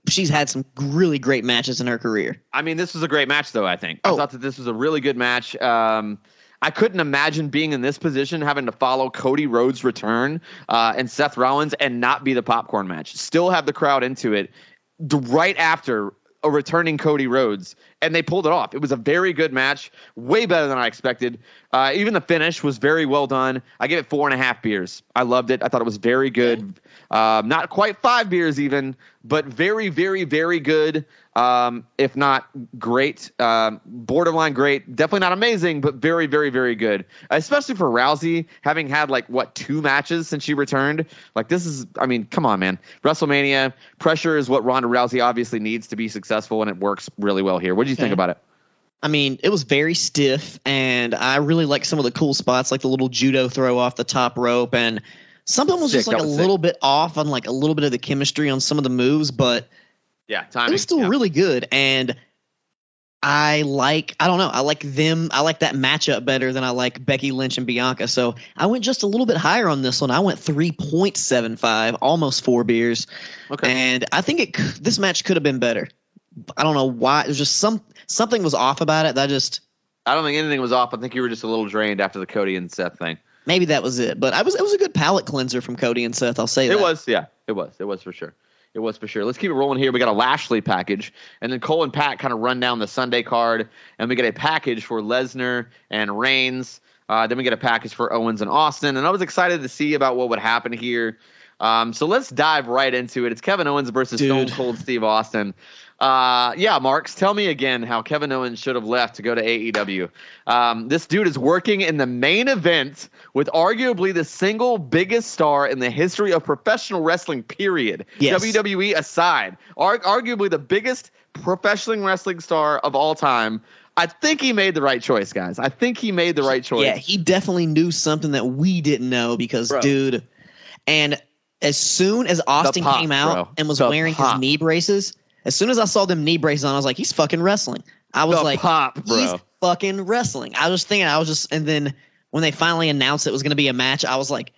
She's had some really great matches in her career. I mean, this was a great match, though, I think. I thought that this was a really good match. I couldn't imagine being in this position, having to follow Cody Rhodes' return and Seth Rollins and not be the popcorn match. Still have the crowd into it right after a returning Cody Rhodes, and they pulled it off. It was a very good match, way better than I expected. Even the finish was very well done. I gave it 4.5 beers. I loved it. I thought it was very good. Not quite 5 beers even, but very, very, very good. If not great, borderline great. Definitely not amazing, but very, very, very good. Especially for Rousey, having had 2 matches since she returned. This is, I mean, come on, man. WrestleMania, pressure is what Ronda Rousey obviously needs to be successful, and it works really well here. What did you think about it? I mean, it was very stiff, and I really like some of the cool spots, like the little judo throw off the top rope, and something was just a little bit off on a little bit of the chemistry on some of the moves, but yeah, timing. It was still really good, and I like that matchup better than I like Becky Lynch and Bianca, so I went just a little bit higher on this one. I went 3.75, almost 4 beers, and I think this match could have been better. I don't know why. It was just something was off about it. I don't think anything was off. I think you were just a little drained after the Cody and Seth thing. Maybe that was it. But it was a good palate cleanser from Cody and Seth. I'll say that. It was, yeah. It was for sure. It was for sure. Let's keep it rolling here. We got a Lashley package, and then Cole and Pat kind of run down the Sunday card, and we get a package for Lesnar and Reigns. Then we get a package for Owens and Austin, and I was excited to see about what would happen here. So let's dive right into it. It's Kevin Owens versus Stone Cold Steve Austin. Marks, tell me again how Kevin Owens should have left to go to AEW. This dude is working in the main event with arguably the single biggest star in the history of professional wrestling, period. Yes. WWE aside, arguably the biggest professional wrestling star of all time. I think he made the right choice, guys. I think he made the right choice. Yeah, he definitely knew something that we didn't know because, dude, and as soon as Austin came out and was wearing his knee braces, as soon as I saw them knee braces on, I was like, he's fucking wrestling. I was he's fucking wrestling. I was just thinking, and then when they finally announced it was going to be a match, I was like,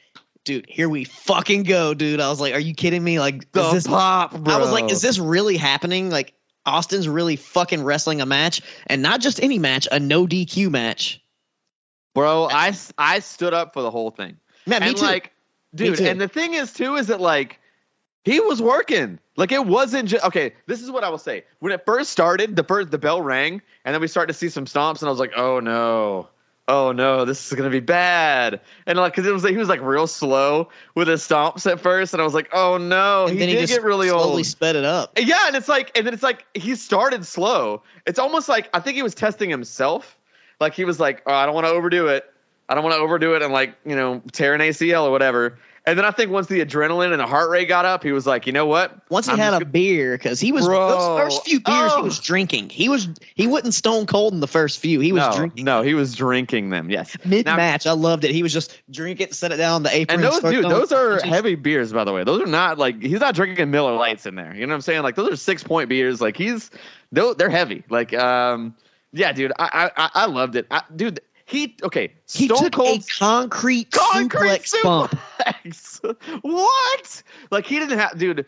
dude, here we fucking go, dude. I was like, are you kidding me? Like, I was like, is this really happening? Like, Austin's really fucking wrestling a match, and not just any match, a no DQ match. Bro, I stood up for the whole thing. Man, me too. Dude, and the thing is, too, is that, he was working. It wasn't just – okay, this is what I will say. When it first started, the bell rang, and then we started to see some stomps, and I was like, oh, no, this is going to be bad. And, because he was, real slow with his stomps at first, and I was like, oh, no, and he did get really old. Slowly sped it up. Yeah, and it's like he started slow. It's almost like I think he was testing himself. He was like, oh, I don't want to overdo it. And, tear an ACL or whatever. And then I think once the adrenaline and the heart rate got up, he was like, you know what? Once he had a beer, because he was those first few beers he was drinking. He wasn't stone cold in the first few. He was drinking. No, he was drinking them. Yes. Mid-match, I loved it. He was just drink it, set it down on the apron. And those are heavy beers, by the way. Those are not like he's not drinking Miller Lights in there. You know what I'm saying? Like those are 6-point beers. Like they're heavy. Like yeah, dude, I loved it. Dude. He took a concrete suplex bump. What? Like he didn't have, dude.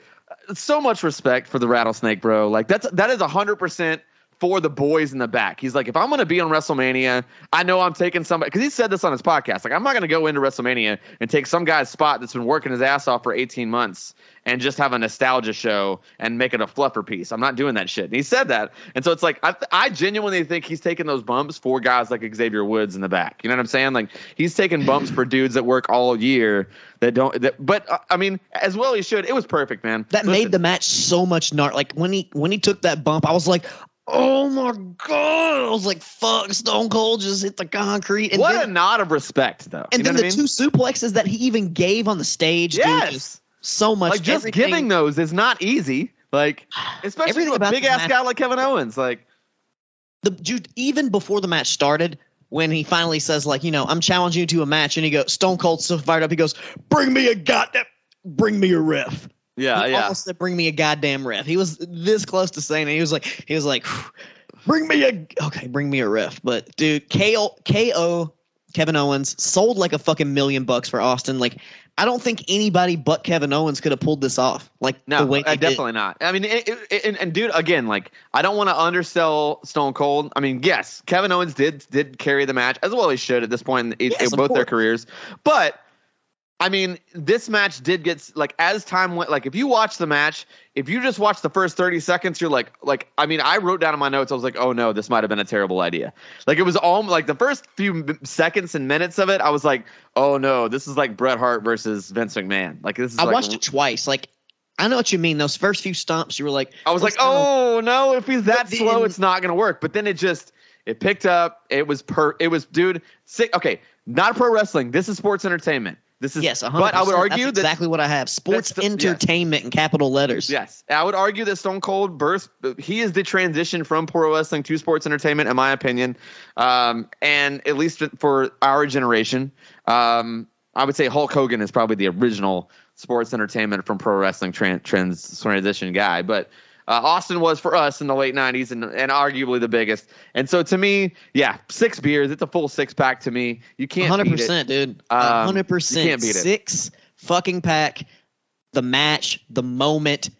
So much respect for the Rattlesnake, bro. Like that is 100% for the boys in the back. He's like, if I'm going to be on WrestleMania, I know I'm taking somebody, because he said this on his podcast. Like, I'm not going to go into WrestleMania and take some guy's spot that's been working his ass off for 18 months and just have a nostalgia show and make it a fluffer piece. I'm not doing that shit. And he said that. And so it's like, I genuinely think he's taking those bumps for guys like Xavier Woods in the back. You know what I'm saying? Like, he's taking bumps for dudes that work all year but I mean, as well he should. It was perfect, man. That made the match so much like when he took that bump, I was like, oh my God. I was like, fuck, Stone Cold just hit the concrete. And what a nod of respect, though. And then the two suplexes that he even gave on the stage. Yes. Dude, so much. Like, just giving those is not easy. Like, especially to a big-ass guy like Kevin Owens. Like, even before the match started, when he finally says, like, you know, I'm challenging you to a match, and he goes, Stone Cold's so fired up, he goes, bring me a ref. Yeah, he almost said, bring me a goddamn ref. He was this close to saying it. He was like, bring me a ref. But dude, KO Kevin Owens sold like a fucking $1 million for Austin. Like, I don't think anybody but Kevin Owens could have pulled this off. Like, no, the way definitely not. I mean, and dude, again, like, I don't want to undersell Stone Cold. I mean, yes, Kevin Owens did carry the match, as well he should at this point in both their careers. But I mean, this match did get, like, as time went, like, if you watch the match, if you just watch the first 30 seconds, you're like, I mean, I wrote down in my notes, I was like, oh no, this might have been a terrible idea. Like, it was all, like, the first few seconds and minutes of it, I was like, oh no, this is like Bret Hart versus Vince McMahon. Like, this is I watched it twice. Like, I know what you mean. Those first few stomps, you were like, I was like, oh no, if he's that slow, it's not going to work. But then it picked up. It was, dude, sick. Okay, not pro wrestling. This is sports entertainment. This is, yes, 100%. But I would argue that's exactly what I have. Sports entertainment in capital letters. Yes. I would argue that Stone Cold he is the transition from pro wrestling to sports entertainment, in my opinion. And at least for our generation, I would say Hulk Hogan is probably the original sports entertainment from pro wrestling transition guy. But Austin was for us in the late 90s and arguably the biggest. And so to me, 6 beers. It's a full 6-pack to me. You can't 100%, beat it. Dude. 100%. You can't beat it. 6 fucking pack. The match, the moment,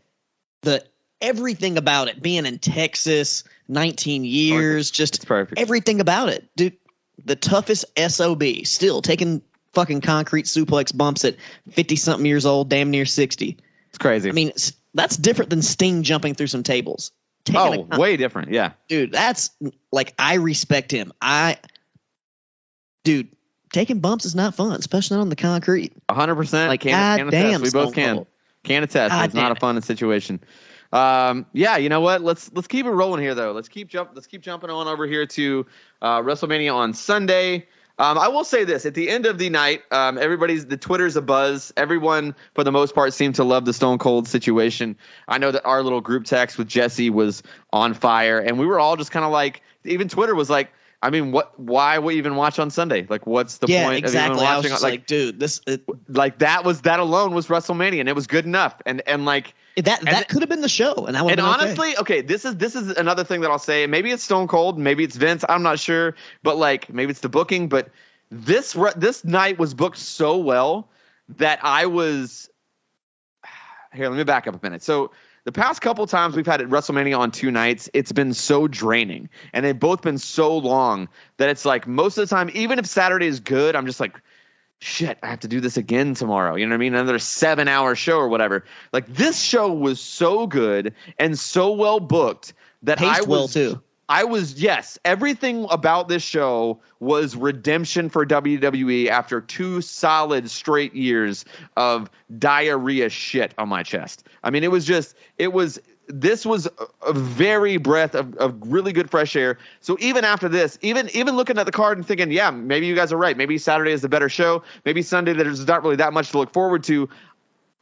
everything about it. Being in Texas, 19 years, just everything about it. Dude, the toughest SOB. Still taking fucking concrete suplex bumps at 50-something years old, damn near 60. It's crazy. I mean, that's different than Sting jumping through some tables. Way different, yeah. Dude, that's like, I respect him. Dude, taking bumps is not fun, especially not on the concrete. 100%. Like, can attest. We both can. Can attest. It's not a fun situation. You know what? Let's keep it rolling here, though. Let's keep jumping on over here to WrestleMania on Sunday. I will say this: at the end of the night, the Twitter's abuzz. Everyone, for the most part, seemed to love the Stone Cold situation. I know that our little group text with Jesse was on fire, and we were all just kind of like, even Twitter was like, I mean, why would you even watch on Sunday? Like, what's the point exactly. of even watching? I was just like, dude, that alone was WrestleMania, and it was good enough. And like that could have been the show, and honestly, okay, this is another thing that I'll say. Maybe it's Stone Cold, maybe it's Vince. I'm not sure, but like maybe it's the booking. But this night was booked so well that I was here. Let me back up a minute. So, the past couple times we've had WrestleMania on 2 nights, it's been so draining, and they've both been so long that it's like most of the time, even if Saturday is good, I'm just like, shit, I have to do this again tomorrow. You know what I mean? Another 7-hour show or whatever. Like, this show was so good and so well booked that everything about this show was redemption for WWE after 2 solid straight years of diarrhea shit on my chest. I mean, this was a very breath of really good fresh air. So even after this, even looking at the card and thinking, yeah, maybe you guys are right. Maybe Saturday is the better show. Maybe Sunday there's not really that much to look forward to.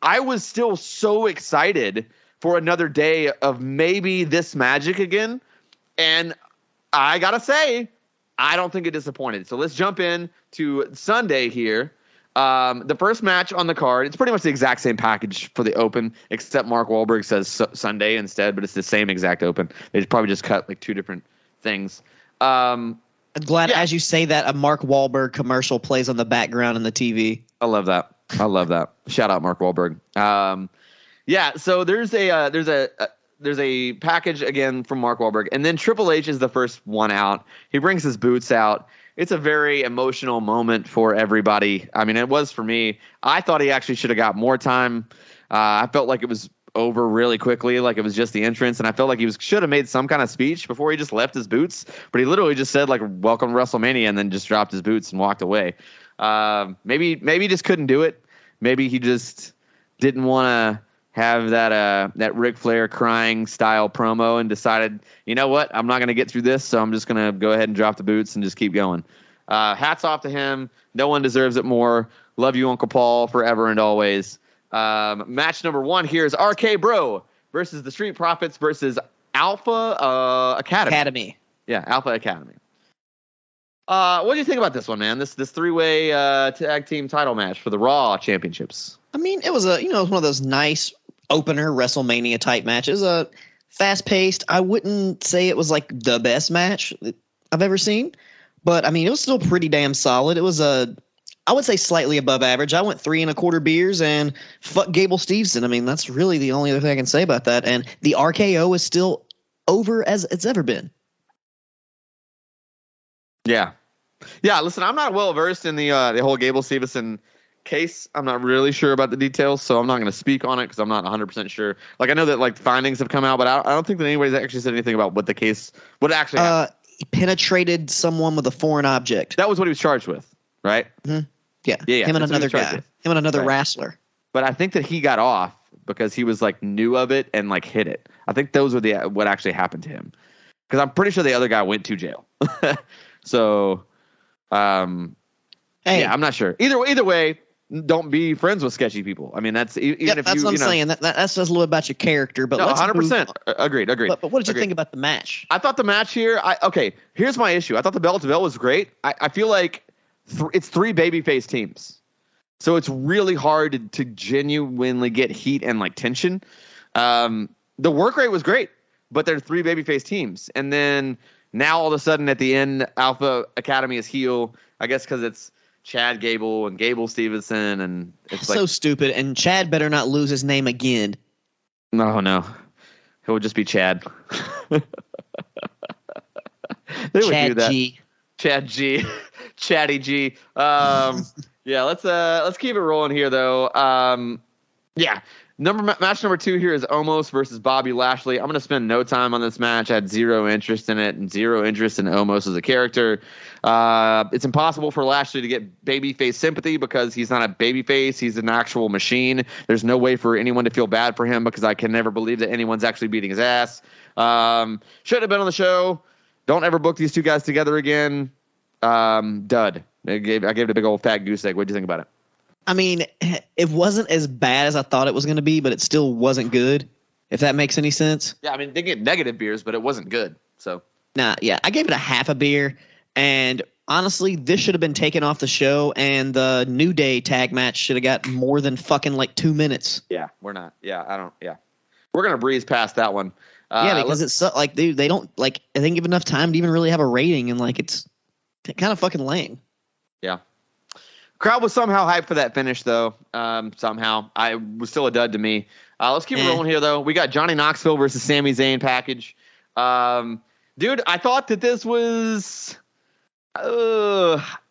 I was still so excited for another day of maybe this magic again. And I got to say, I don't think it disappointed. So let's jump in to Sunday here. The first match on the card, it's pretty much the exact same package for the Open, except Mark Wahlberg says Sunday instead, but it's the same exact Open. They probably just cut like two different things. I'm glad, as you say that, a Mark Wahlberg commercial plays on the background in the TV. I love that. Shout out Mark Wahlberg. So there's a package again from Mark Wahlberg, and then Triple H is the first one out. He brings his boots out. It's a very emotional moment for everybody. I mean, it was for me. I thought he actually should have got more time. I felt like it was over really quickly, like it was just the entrance, and I felt like he should have made some kind of speech before he just left his boots. But he literally just said like "Welcome to WrestleMania" and then just dropped his boots and walked away. Maybe he just couldn't do it. Maybe he just didn't want to have that Ric Flair crying style promo and decided, you know what, I'm not going to get through this, so I'm just going to go ahead and drop the boots and just keep going. Hats off to him. No one deserves it more. Love you, Uncle Paul, forever and always. Match number 1 here is RK Bro versus the Street Profits versus Alpha Academy. Yeah, Alpha Academy. What do you think about this one, man? This 3-way tag team title match for the Raw Championships. I mean, it was one of those nice opener WrestleMania type matches. Fast paced. I wouldn't say it was like the best match I've ever seen, but I mean, it was still pretty damn solid. It was I would say slightly above average. I went 3 1/4 beers and fuck Gable Stevenson. I mean, that's really the only other thing I can say about that. And the RKO is still over as it's ever been. Yeah. Listen, I'm not well versed in the whole Gable Stevenson case. I'm not really sure about the details, so I'm not going to speak on it because I'm not 100% sure. Like, I know that like findings have come out, but I don't think that anybody's actually said anything about what actually happened. He penetrated someone with a foreign object. That was what he was charged with, right? Mm-hmm. Yeah. Him and another guy. Him and another wrestler. But I think that he got off because he was like knew of it and like hit it. I think those were what actually happened to him. Because I'm pretty sure the other guy went to jail. So, I'm not sure. Either way, don't be friends with sketchy people. I mean, that's even if that's what I'm saying. That says a little about your character. But 100% agreed. But what did you think about the match? I thought the match here. Here's my issue. I thought the bell to bell was great. I feel like it's 3 babyface teams, so it's really hard to genuinely get heat and like tension. The work rate was great, but they're 3 babyface teams, and then now all of a sudden at the end, Alpha Academy is heel. I guess because it's Chad Gable and Gable Stevenson, and it's so stupid. And Chad better not lose his name again. No, it would just be Chad. They would do that. G. Chad G, Chatty G. Let's keep it rolling here though. Match number 2 here is Omos versus Bobby Lashley. I'm going to spend no time on this match. I had 0 interest in it and 0 interest in Omos as a character. It's impossible for Lashley to get babyface sympathy because he's not a babyface. He's an actual machine. There's no way for anyone to feel bad for him because I can never believe that anyone's actually beating his ass. Should have been on the show. Don't ever book these 2 guys together again. Dud. I gave it a big old fat goose egg. What do you think about it? I mean, it wasn't as bad as I thought it was going to be, but it still wasn't good, if that makes any sense. Yeah, I mean, they get negative beers, but it wasn't good. So, I gave it a half a beer, and honestly, this should have been taken off the show, and the New Day tag match should have got more than fucking like 2 minutes. Yeah, we're not. Yeah, I don't. Yeah, we're gonna breeze past that one. Because it's so, like they don't like. I think give enough time to even really have a rating, and like it's kind of fucking lame. Yeah. Crowd was somehow hyped for that finish, though. Somehow. I was still a dud to me. Let's keep it rolling here, though. We got Johnny Knoxville versus Sami Zayn package. Dude, I thought that this was...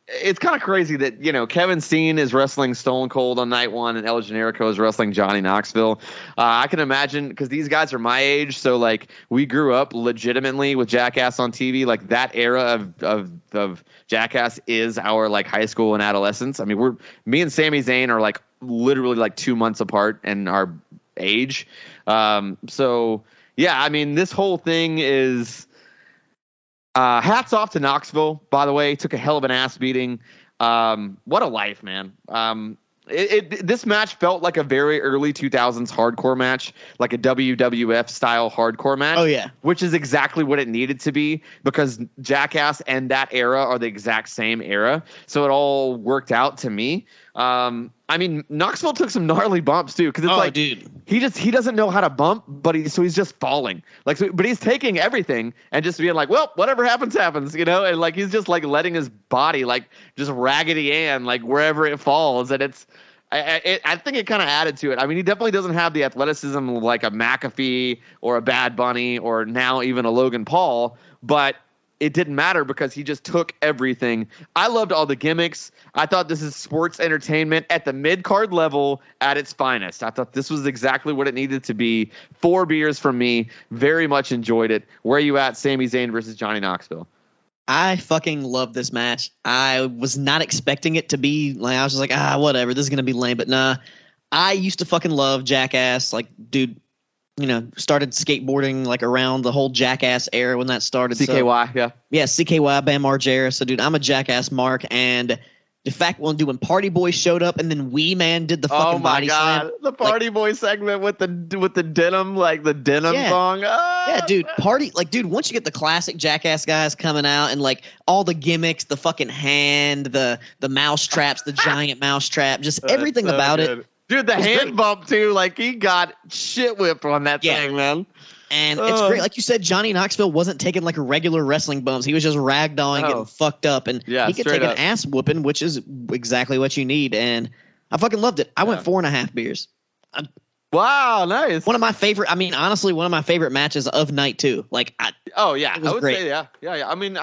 it's kind of crazy that, Kevin Steen is wrestling Stone Cold on night 1 and El Generico is wrestling Johnny Knoxville. I can imagine, because these guys are my age, so, like, we grew up legitimately with Jackass on TV. Like, that era of Jackass is our, like, high school and adolescence. I mean, me and Sami Zayn are, like, literally, like, 2 months apart and are age. So yeah, I mean, this whole thing is hats off to Knoxville, by the way. Took a hell of an ass beating. What a life, man. This match felt like a very early 2000s hardcore match, like a WWF style hardcore match. Oh, yeah. Which is exactly what it needed to be, because Jackass and that era are the exact same era. So it all worked out to me. I mean, Knoxville took some gnarly bumps too, because it's dude, he doesn't know how to bump, but he's just falling. But he's taking everything and just being like, well, whatever happens, and like he's just like letting his body like just Raggedy Ann like wherever it falls, and I think it kind of added to it. I mean, he definitely doesn't have the athleticism like a McAfee or a Bad Bunny or now even a Logan Paul, but it didn't matter because he just took everything. I loved all the gimmicks. I thought this is sports entertainment at the mid-card level at its finest. I thought this was exactly what it needed to be. 4 beers from me. Very much enjoyed it. Where are you at, Sami Zayn versus Johnny Knoxville? I fucking love this match. I was not expecting it to be like, I was just like, whatever, this is going to be lame. But nah, I used to fucking love Jackass. Like, dude, started skateboarding like around the whole Jackass era when that started. CKY, yeah. Yeah, CKY, Bam Margera. So, dude, I'm a Jackass mark. And the fact when Party Boy showed up and then Wee Man did the fucking body slam. The Party Boy segment with the denim, like the denim song. Yeah, dude, once you get the classic Jackass guys coming out and like all the gimmicks, the fucking hand, the mouse traps, the giant mouse trap, just everything about it. Dude, the hand bump too, like he got shit whipped on that thing, man. And it's great. Like you said, Johnny Knoxville wasn't taking like regular wrestling bumps. He was just ragdolling, getting fucked up. And he could take an ass whooping, which is exactly what you need. And I fucking loved it. I went 4.5 beers. Wow, nice. One of my favorite matches of night 2. Like, I would great. say, yeah. I mean,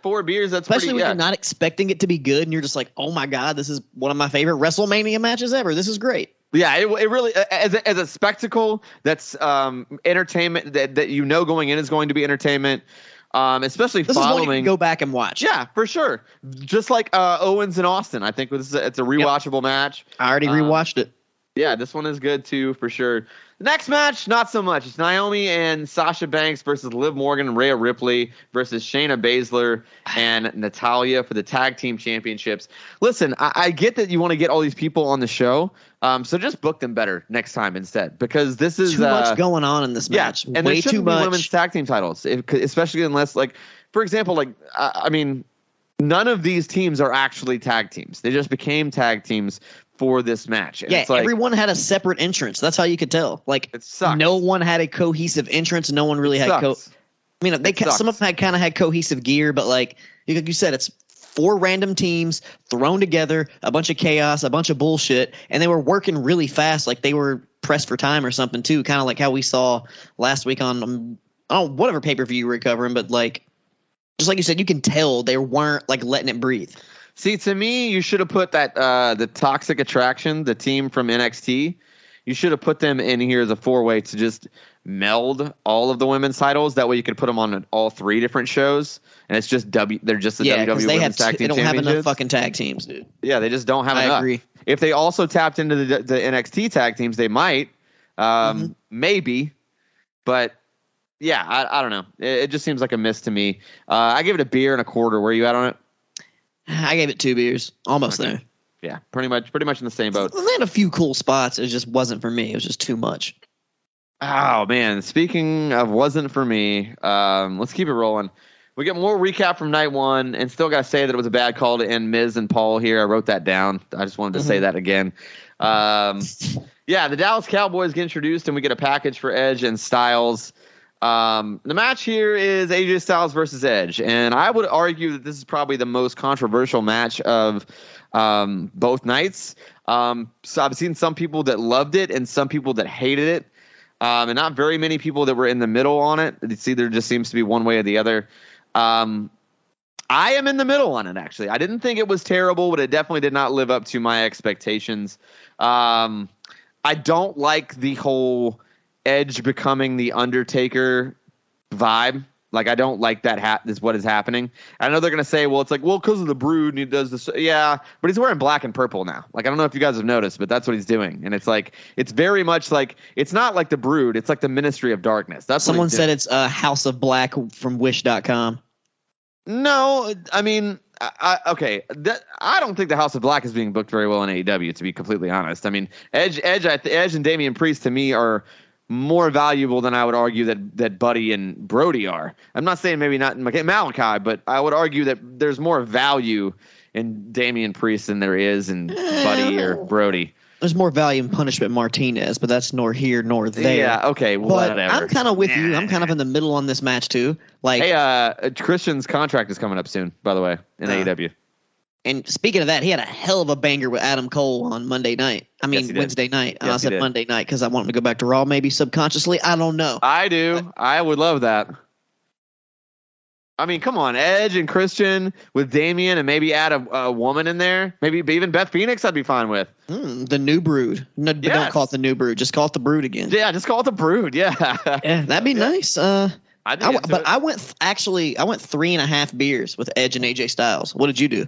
4 beers, that's especially pretty, when you're not expecting it to be good and you're just like, oh my God, this is one of my favorite Wrestlemania matches ever. This is great. Yeah, it really, as a spectacle, that's entertainment that going in is going to be entertainment. Especially this following. Is one you can go back and watch. Yeah, for sure. Just like Owens and Austin, I think it's a rewatchable match. I already rewatched it. Yeah, this one is good too, for sure. The next match, not so much. It's Naomi and Sasha Banks versus Liv Morgan and Rhea Ripley versus Shayna Baszler and Natalya for the tag team championships. Listen, I get that you want to get all these people on the show, so just book them better next time instead, because this is too much going on in this match. Yeah, and way there shouldn't too much. be women's tag team titles, especially unless, like, for example, like I mean, none of these teams are actually tag teams. They just became tag teams for this match. And it's like, everyone had a separent entrance. That's how you could tell. Like, it sucks. No one had a cohesive entrance. No one really had some of them had kind of had cohesive gear, but like you said, it's 4 random teams thrown together, a bunch of chaos, a bunch of bullshit, and they were working really fast, like they were pressed for time or something too, kind of like how we saw last week on whatever pay-per-view you were covering, but like just like you said, you can tell they weren't like letting it breathe. See, to me, you should have put that the Toxic Attraction, the team from NXT. You should have put them in here as a 4-way to just meld all of the women's titles. That way, you could put them on all 3 different shows, and it's just they're just the WWE Women's Tag Team Championships. They don't have enough fucking tag teams, dude. Yeah, they just don't have enough. I agree. If they also tapped into the NXT tag teams, they might, maybe, but yeah, I don't know. It just seems like a miss to me. I give it a beer and a quarter. Where are you at on it? I gave it 2 beers. Almost there. Yeah, pretty much in the same boat. They had a few cool spots. It just wasn't for me. It was just too much. Oh, man. Speaking of wasn't for me, let's keep it rolling. We get more recap from night 1, and still got to say that it was a bad call to end Miz and Paul here. I wrote that down. I just wanted to say that again. The Dallas Cowboys get introduced, and we get a package for Edge and Styles. The match here is AJ Styles versus Edge, and I would argue that this is probably the most controversial match of both nights. So I've seen some people that loved it and some people that hated it, and not very many people that were in the middle on it. It's either just seems to be one way or the other. I am in the middle on it, actually. I didn't think it was terrible, but it definitely did not live up to my expectations. I don't like the whole Edge becoming the Undertaker vibe. Like, I don't like that is what is happening. I know they're going to say, well, it's like, well, because of the Brood and he does this. Yeah, but he's wearing black and purple now. Like, I don't know if you guys have noticed, but that's what he's doing. And it's like, it's very much like, it's not like the Brood. It's like the Ministry of Darkness. That's Someone said it's House of Black from Wish.com. No, I mean, okay. I don't think the House of Black is being booked very well in AEW, to be completely honest. I mean, Edge and Damian Priest to me are more valuable than I would argue that Buddy and Brody are. I'm not saying maybe not Malachi, but I would argue that there's more value in Damian Priest than there is in Buddy or Brody. There's more value in Punishment Martinez, but that's nor here nor there. Yeah, okay, well, but whatever. I'm kind of with you. I'm kind of in the middle on this match too. Like, hey, Christian's contract is coming up soon, by the way, in AEW. And speaking of that, he had a hell of a banger with Adam Cole on Monday night. I mean, Wednesday night. Yes, I said Monday night because I want him to go back to Raw, maybe subconsciously. I don't know. I do. I would love that. I mean, come on, Edge and Christian with Damian, and maybe add a woman in there. Maybe even Beth Phoenix I'd be fine with. The New Brood. No, yes. Don't call it the New Brood. Just call it the Brood again. Yeah, just call it the Brood. Yeah. Yeah, that'd be nice. I went 3.5 beers with Edge and AJ Styles. What did you do?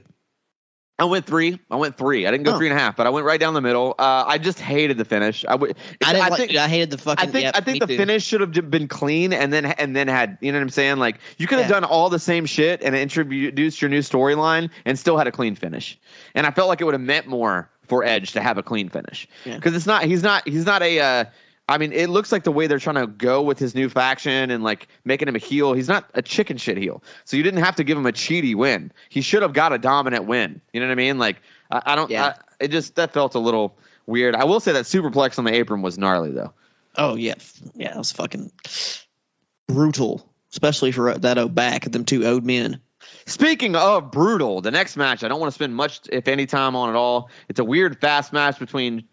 I went 3. I didn't go 3.5, but I went right down the middle. I just hated the finish. I hated the fucking. I think the finish should have been clean and then had, you know what I'm saying? Like, you could have done all the same shit and introduced your new storyline and still had a clean finish. And I felt like it would have meant more for Edge to have a clean finish because he's not a. I mean, it looks like the way they're trying to go with his new faction and like making him a heel. He's not a chicken shit heel. So you didn't have to give him a cheaty win. He should have got a dominant win. You know what I mean? Like, that felt a little weird. I will say that superplex on the apron was gnarly though. Oh yeah. Yeah. It was fucking brutal, especially for that back of them two owed men. Speaking of brutal, the next match, I don't want to spend much, if any, time on at all. It's a weird fast match between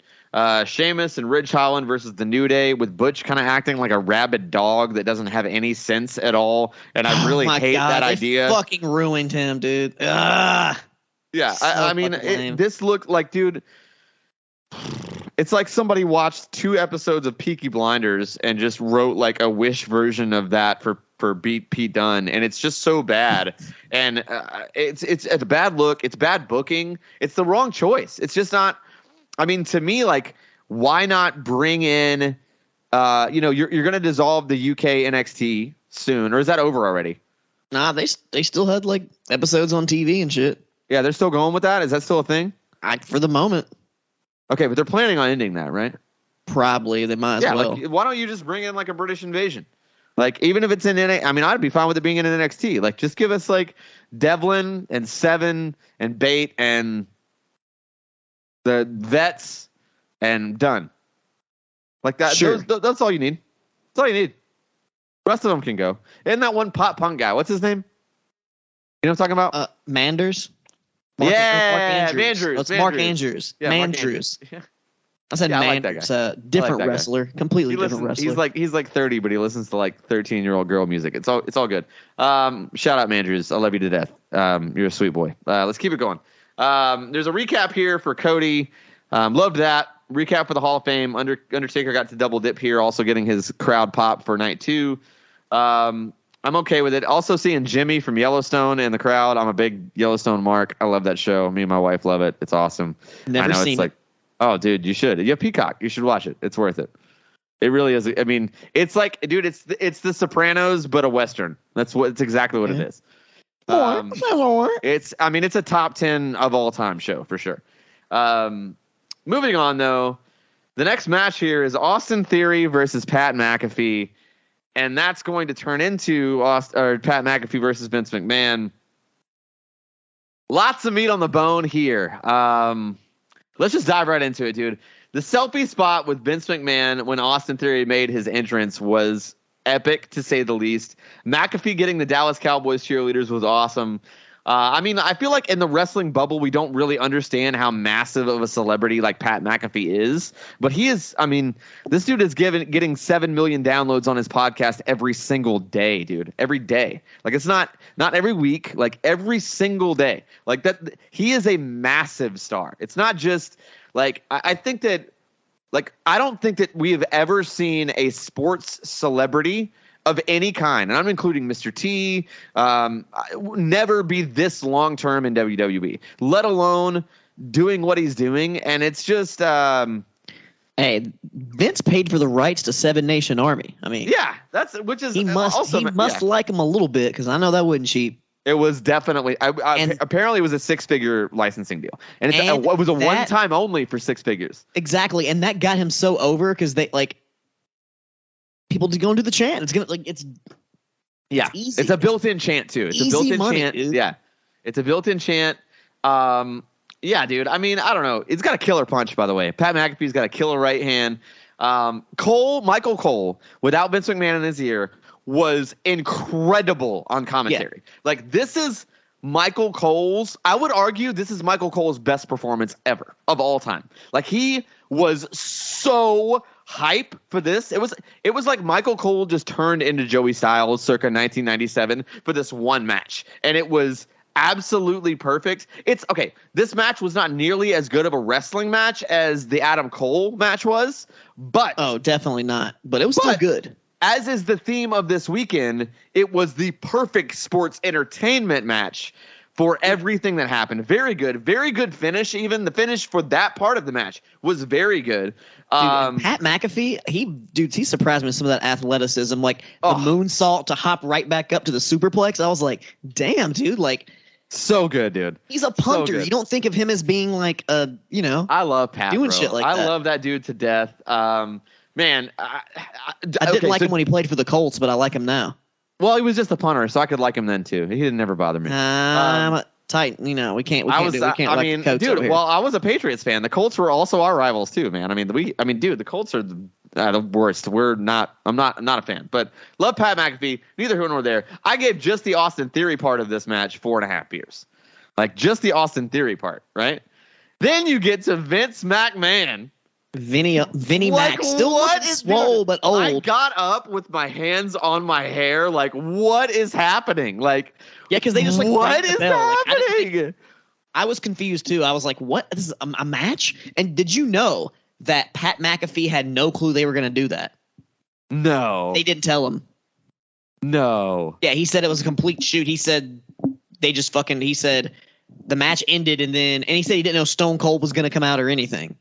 Sheamus and Ridge Holland versus the New Day, with Butch kind of acting like a rabid dog that doesn't have any sense at all, and I really hate that idea. Fucking ruined him, dude. Yeah, I mean, this looked like, dude, it's like somebody watched 2 episodes of Peaky Blinders and just wrote like a Wish version of that for Pete Dunne, and it's just so bad. And it's a bad look. It's bad booking. It's the wrong choice. It's just not. I mean, to me, like, why not bring in, you're going to dissolve the UK NXT soon, or is that over already? Nah, they still had, like, episodes on TV and shit. Yeah, they're still going with that? Is that still a thing? For the moment. Okay, but they're planning on ending that, right? Probably. They might as well. Like, why don't you just bring in, like, a British Invasion? Like, even if it's in NXT, I mean, I'd be fine with it being in NXT. Like, just give us, like, Devlin and Seven and Bate and the vets and done. Like that. Sure. That's all you need. That's all you need. The rest of them can go. Isn't that one pop punk guy? What's his name? You know what I'm talking about? Manders. Mark Andrews. It's Mark Andrews. Yeah, Mandrews. Yeah. I said Manders. It's a different wrestler. Completely different wrestler. He's like 30, but he listens to like 13-year-old girl music. It's all good. Shout out Manders. I love you to death. You're a sweet boy. Let's keep it going. There's a recap here for Cody. Loved that. Recap for the Hall of Fame. Undertaker got to double dip here, also getting his crowd pop for night 2. I'm okay with it. Also seeing Jimmy from Yellowstone in the crowd. I'm a big Yellowstone mark. I love that show. Me and my wife love it. It's awesome. Never seen it. Oh, dude, you should. You have Peacock. You should watch it. It's worth it. It really is. I mean, it's like, dude, it's The Sopranos, but a Western. It's exactly what it is. It's a top 10 of all time show for sure. Moving on though, the next match here is Austin Theory versus Pat McAfee, and that's going to turn into Pat McAfee versus Vince McMahon. Lots of meat on the bone here. Let's just dive right into it, dude. The selfie spot with Vince McMahon when Austin Theory made his entrance was epic, to say the least. McAfee getting the Dallas Cowboys cheerleaders was awesome. I feel like in the wrestling bubble, we don't really understand how massive of a celebrity like Pat McAfee is. But he is, this dude is getting 7 million downloads on his podcast every single day, dude. Every day. Like, it's not every week, like every single day. Like that, he is a massive star. It's not just like, I think that, like, I don't think that we have ever seen a sports celebrity of any kind, and I'm including Mr. T, never be this long term in WWE, let alone doing what he's doing. And it's just hey, Vince paid for the rights to Seven Nation Army. I mean, yeah, he must like him a little bit, because I know that wasn't cheap. It was definitely apparently it was a 6-figure licensing deal, and it was a one time only for 6 figures. Exactly, and that got him so over, because they people to go and do the chant. It's easy. It's a built-in chant too. It's easy a built-in money, chant. Dude. Yeah, it's a built-in chant. Yeah, dude. I mean, I don't know. It's got a killer punch, by the way. Pat McAfee's got a killer right hand. Michael Cole, without Vince McMahon in his ear, was incredible on commentary. Yeah. Like, this is Michael Cole's, I would argue this is Michael Cole's best performance ever of all time. Like, he was so hype for this. It was like Michael Cole just turned into Joey Styles circa 1997 for this one match. And it was absolutely perfect. It's okay. This match was not nearly as good of a wrestling match as the Adam Cole match was, but definitely not. But it was still good. As is the theme of this weekend, it was the perfect sports entertainment match for everything that happened. Very good finish. Even the finish for that part of the match was very good. Pat McAfee, he surprised me with some of that athleticism, like the moonsault to hop right back up to the superplex. I was like, damn, dude, like. So good, dude. He's a punter. You don't think of him as being like I love Pat, doing bro. Shit like that. I love that dude to death. Man, I didn't like him when he played for the Colts, but I like him now. Well, he was just a punter, so I could like him then too. He didn't never bother me. Tight, we can't. Dude. Well, I was a Patriots fan. The Colts were also our rivals too, man. I mean, dude, the Colts are the worst. I'm not a fan, but love Pat McAfee. Neither here nor there. I gave just the Austin Theory part of this match 4.5 beers, like just the Austin Theory part, right? Then you get to Vince McMahon. Vinny Mac still swole but old. I got up with my hands on my hair, like, what is happening? Like, yeah, because they just like, what is happening? I was confused too. I was like, what? This is a match? And did you know that Pat McAfee had no clue they were going to do that? No, they didn't tell him. No. Yeah, he said it was a complete shoot. He said he said the match ended, and he said he didn't know Stone Cold was going to come out or anything.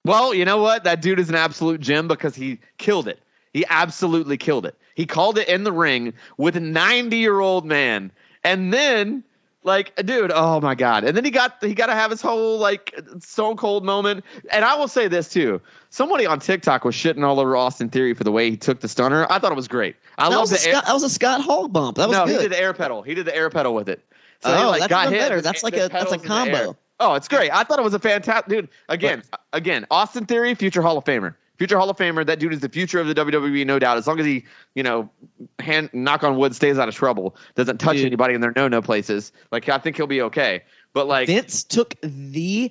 Well, you know what? That dude is an absolute gem because he killed it. He absolutely killed it. He called it in the ring with a 90-year-old man. And then, like, dude, oh my God. And then he got to have his whole, like, Stone Cold moment. And I will say this, too. Somebody on TikTok was shitting all over Austin Theory for the way he took the stunner. I thought it was great. That was a Scott Hall bump. That was good. He did the air pedal. He did the air pedal with it. So that's even better. That's like a combo. Oh, it's great. I thought it was a fantastic dude. Again, Austin Theory, future Hall of Famer. Future Hall of Famer. That dude is the future of the WWE, no doubt. As long as he, knock on wood, stays out of trouble, doesn't touch anybody in their no places. Like, I think he'll be okay. But like, Vince took the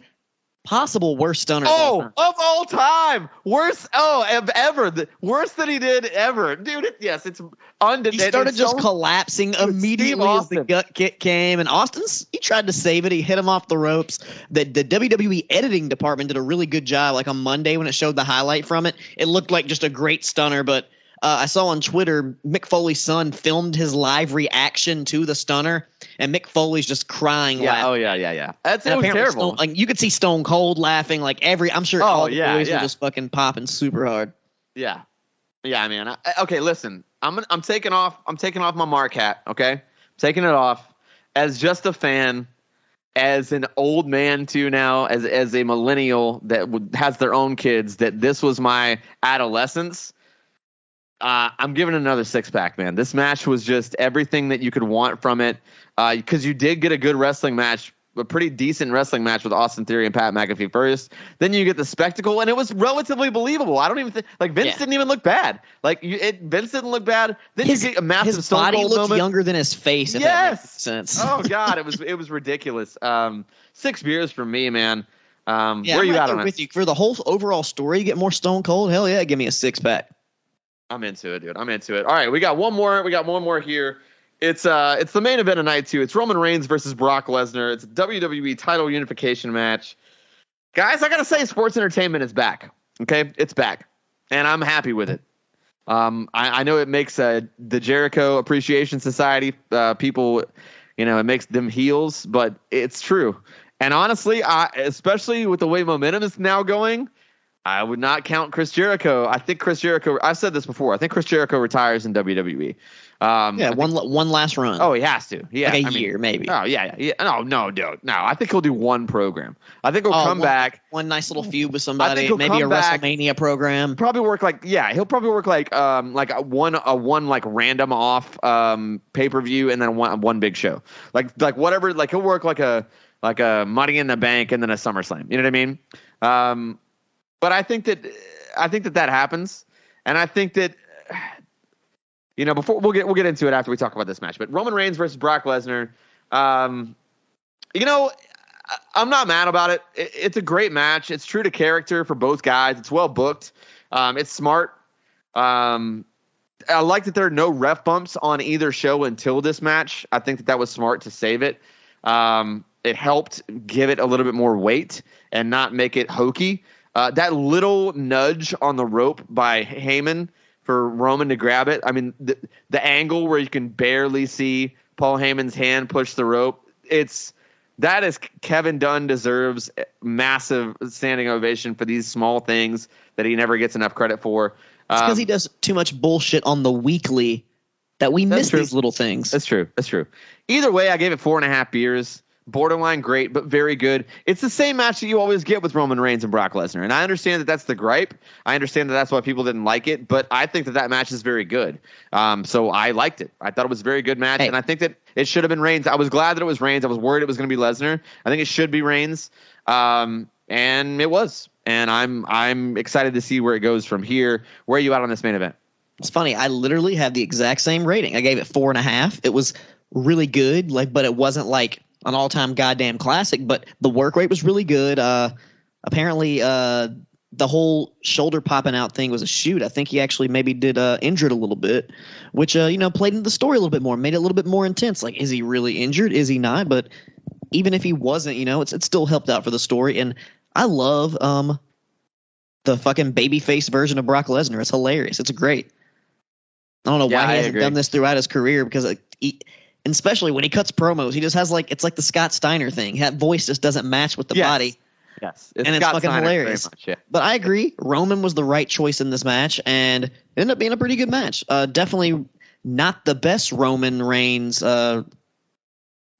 possible worst stunner of all time. Worst ever. Worse than he did ever. Dude, it's undeniable. He started just collapsing immediately as the gut kick came, and he tried to save it. He hit him off the ropes. The WWE editing department did a really good job. Like on Monday when it showed the highlight from it, it looked like just a great stunner, but I saw on Twitter Mick Foley's son filmed his live reaction to the stunner, and Mick Foley's just crying. Yeah. Laughing. Oh yeah. It was terrible. You could see Stone Cold laughing. Like I'm sure all the boys were just fucking popping super hard. Yeah, man. Okay, listen. I'm taking off my Mark hat. Okay, taking it off as just a fan, as an old man too now, as a millennial that has their own kids. That this was my adolescence. I'm giving it another 6-pack, man. This match was just everything that you could want from it, because you did get a good wrestling match, a pretty decent wrestling match with Austin Theory and Pat McAfee first. Then you get the spectacle, and it was relatively believable. I don't even think Vince didn't even look bad. Vince didn't look bad. Then you get a massive Stone Cold moment. His body looked younger than his face. If that makes sense. Oh God, it was ridiculous. 6 beers for me, man. Where are you at on with you for the whole overall story? You get more Stone Cold. Hell yeah, give me a 6-pack. I'm into it, dude. I'm into it. All right, we got one more here. It's the main event of night 2. It's Roman Reigns versus Brock Lesnar. It's a WWE title unification match. Guys, I gotta say, sports entertainment is back. Okay, it's back, and I'm happy with it. I know it makes the Jericho Appreciation Society people, it makes them heels, but it's true. And honestly, especially with the way momentum is now going, I would not count Chris Jericho. I think Chris Jericho. I've said this before. I think Chris Jericho retires in WWE. One last run. Oh, he has to. Yeah, like a year maybe. Oh yeah. No, dude. No, I think he'll do one program. I think he'll come back. One nice little feud with somebody. Maybe a WrestleMania program. Probably work he'll probably work like a one like random off pay-per-view and then one big show. Like whatever. Like he'll work like a Money in the Bank and then a SummerSlam. You know what I mean? But I think that happens, and I think that before we'll get into it after we talk about this match. But Roman Reigns versus Brock Lesnar, I'm not mad about it. It's a great match. It's true to character for both guys. It's well booked. It's smart. I like that there are no ref bumps on either show until this match. I think that was smart to save it. It helped give it a little bit more weight and not make it hokey. That little nudge on the rope by Heyman for Roman to grab it. I mean, the angle where you can barely see Paul Heyman's hand push the rope. That is Kevin Dunn deserves massive standing ovation for these small things that he never gets enough credit for. It's because he does too much bullshit on the weekly that we miss these little things. That's true. Either way, I gave it 4.5 beers. Borderline great, but very good. It's the same match that you always get with Roman Reigns and Brock Lesnar. And I understand that that's the gripe. I understand that that's why people didn't like it, but I think that match is very good. So I liked it. I thought it was a very good match, and I think that it should have been Reigns. I was glad that it was Reigns. I was worried it was going to be Lesnar. I think it should be Reigns, and it was. And I'm excited to see where it goes from here. Where are you at on this main event? It's funny. I literally have the exact same rating. I gave it 4.5. It was really good, but it wasn't like an all-time goddamn classic, but the work rate was really good. Apparently, the whole shoulder popping out thing was a shoot. I think he actually maybe did injured a little bit, which played into the story a little bit more, made it a little bit more intense. Like, is he really injured? Is he not? But even if he wasn't, it still helped out for the story. And I love the fucking babyface version of Brock Lesnar. It's hilarious. It's great. I don't know why he hasn't done this throughout his career, because and especially when he cuts promos, he just has it's like the Scott Steiner thing. That voice just doesn't match with the body. Yes. And it's fucking hilarious. Much, yeah. But I agree. Roman was the right choice in this match, and it ended up being a pretty good match. Definitely not the best Roman Reigns Brock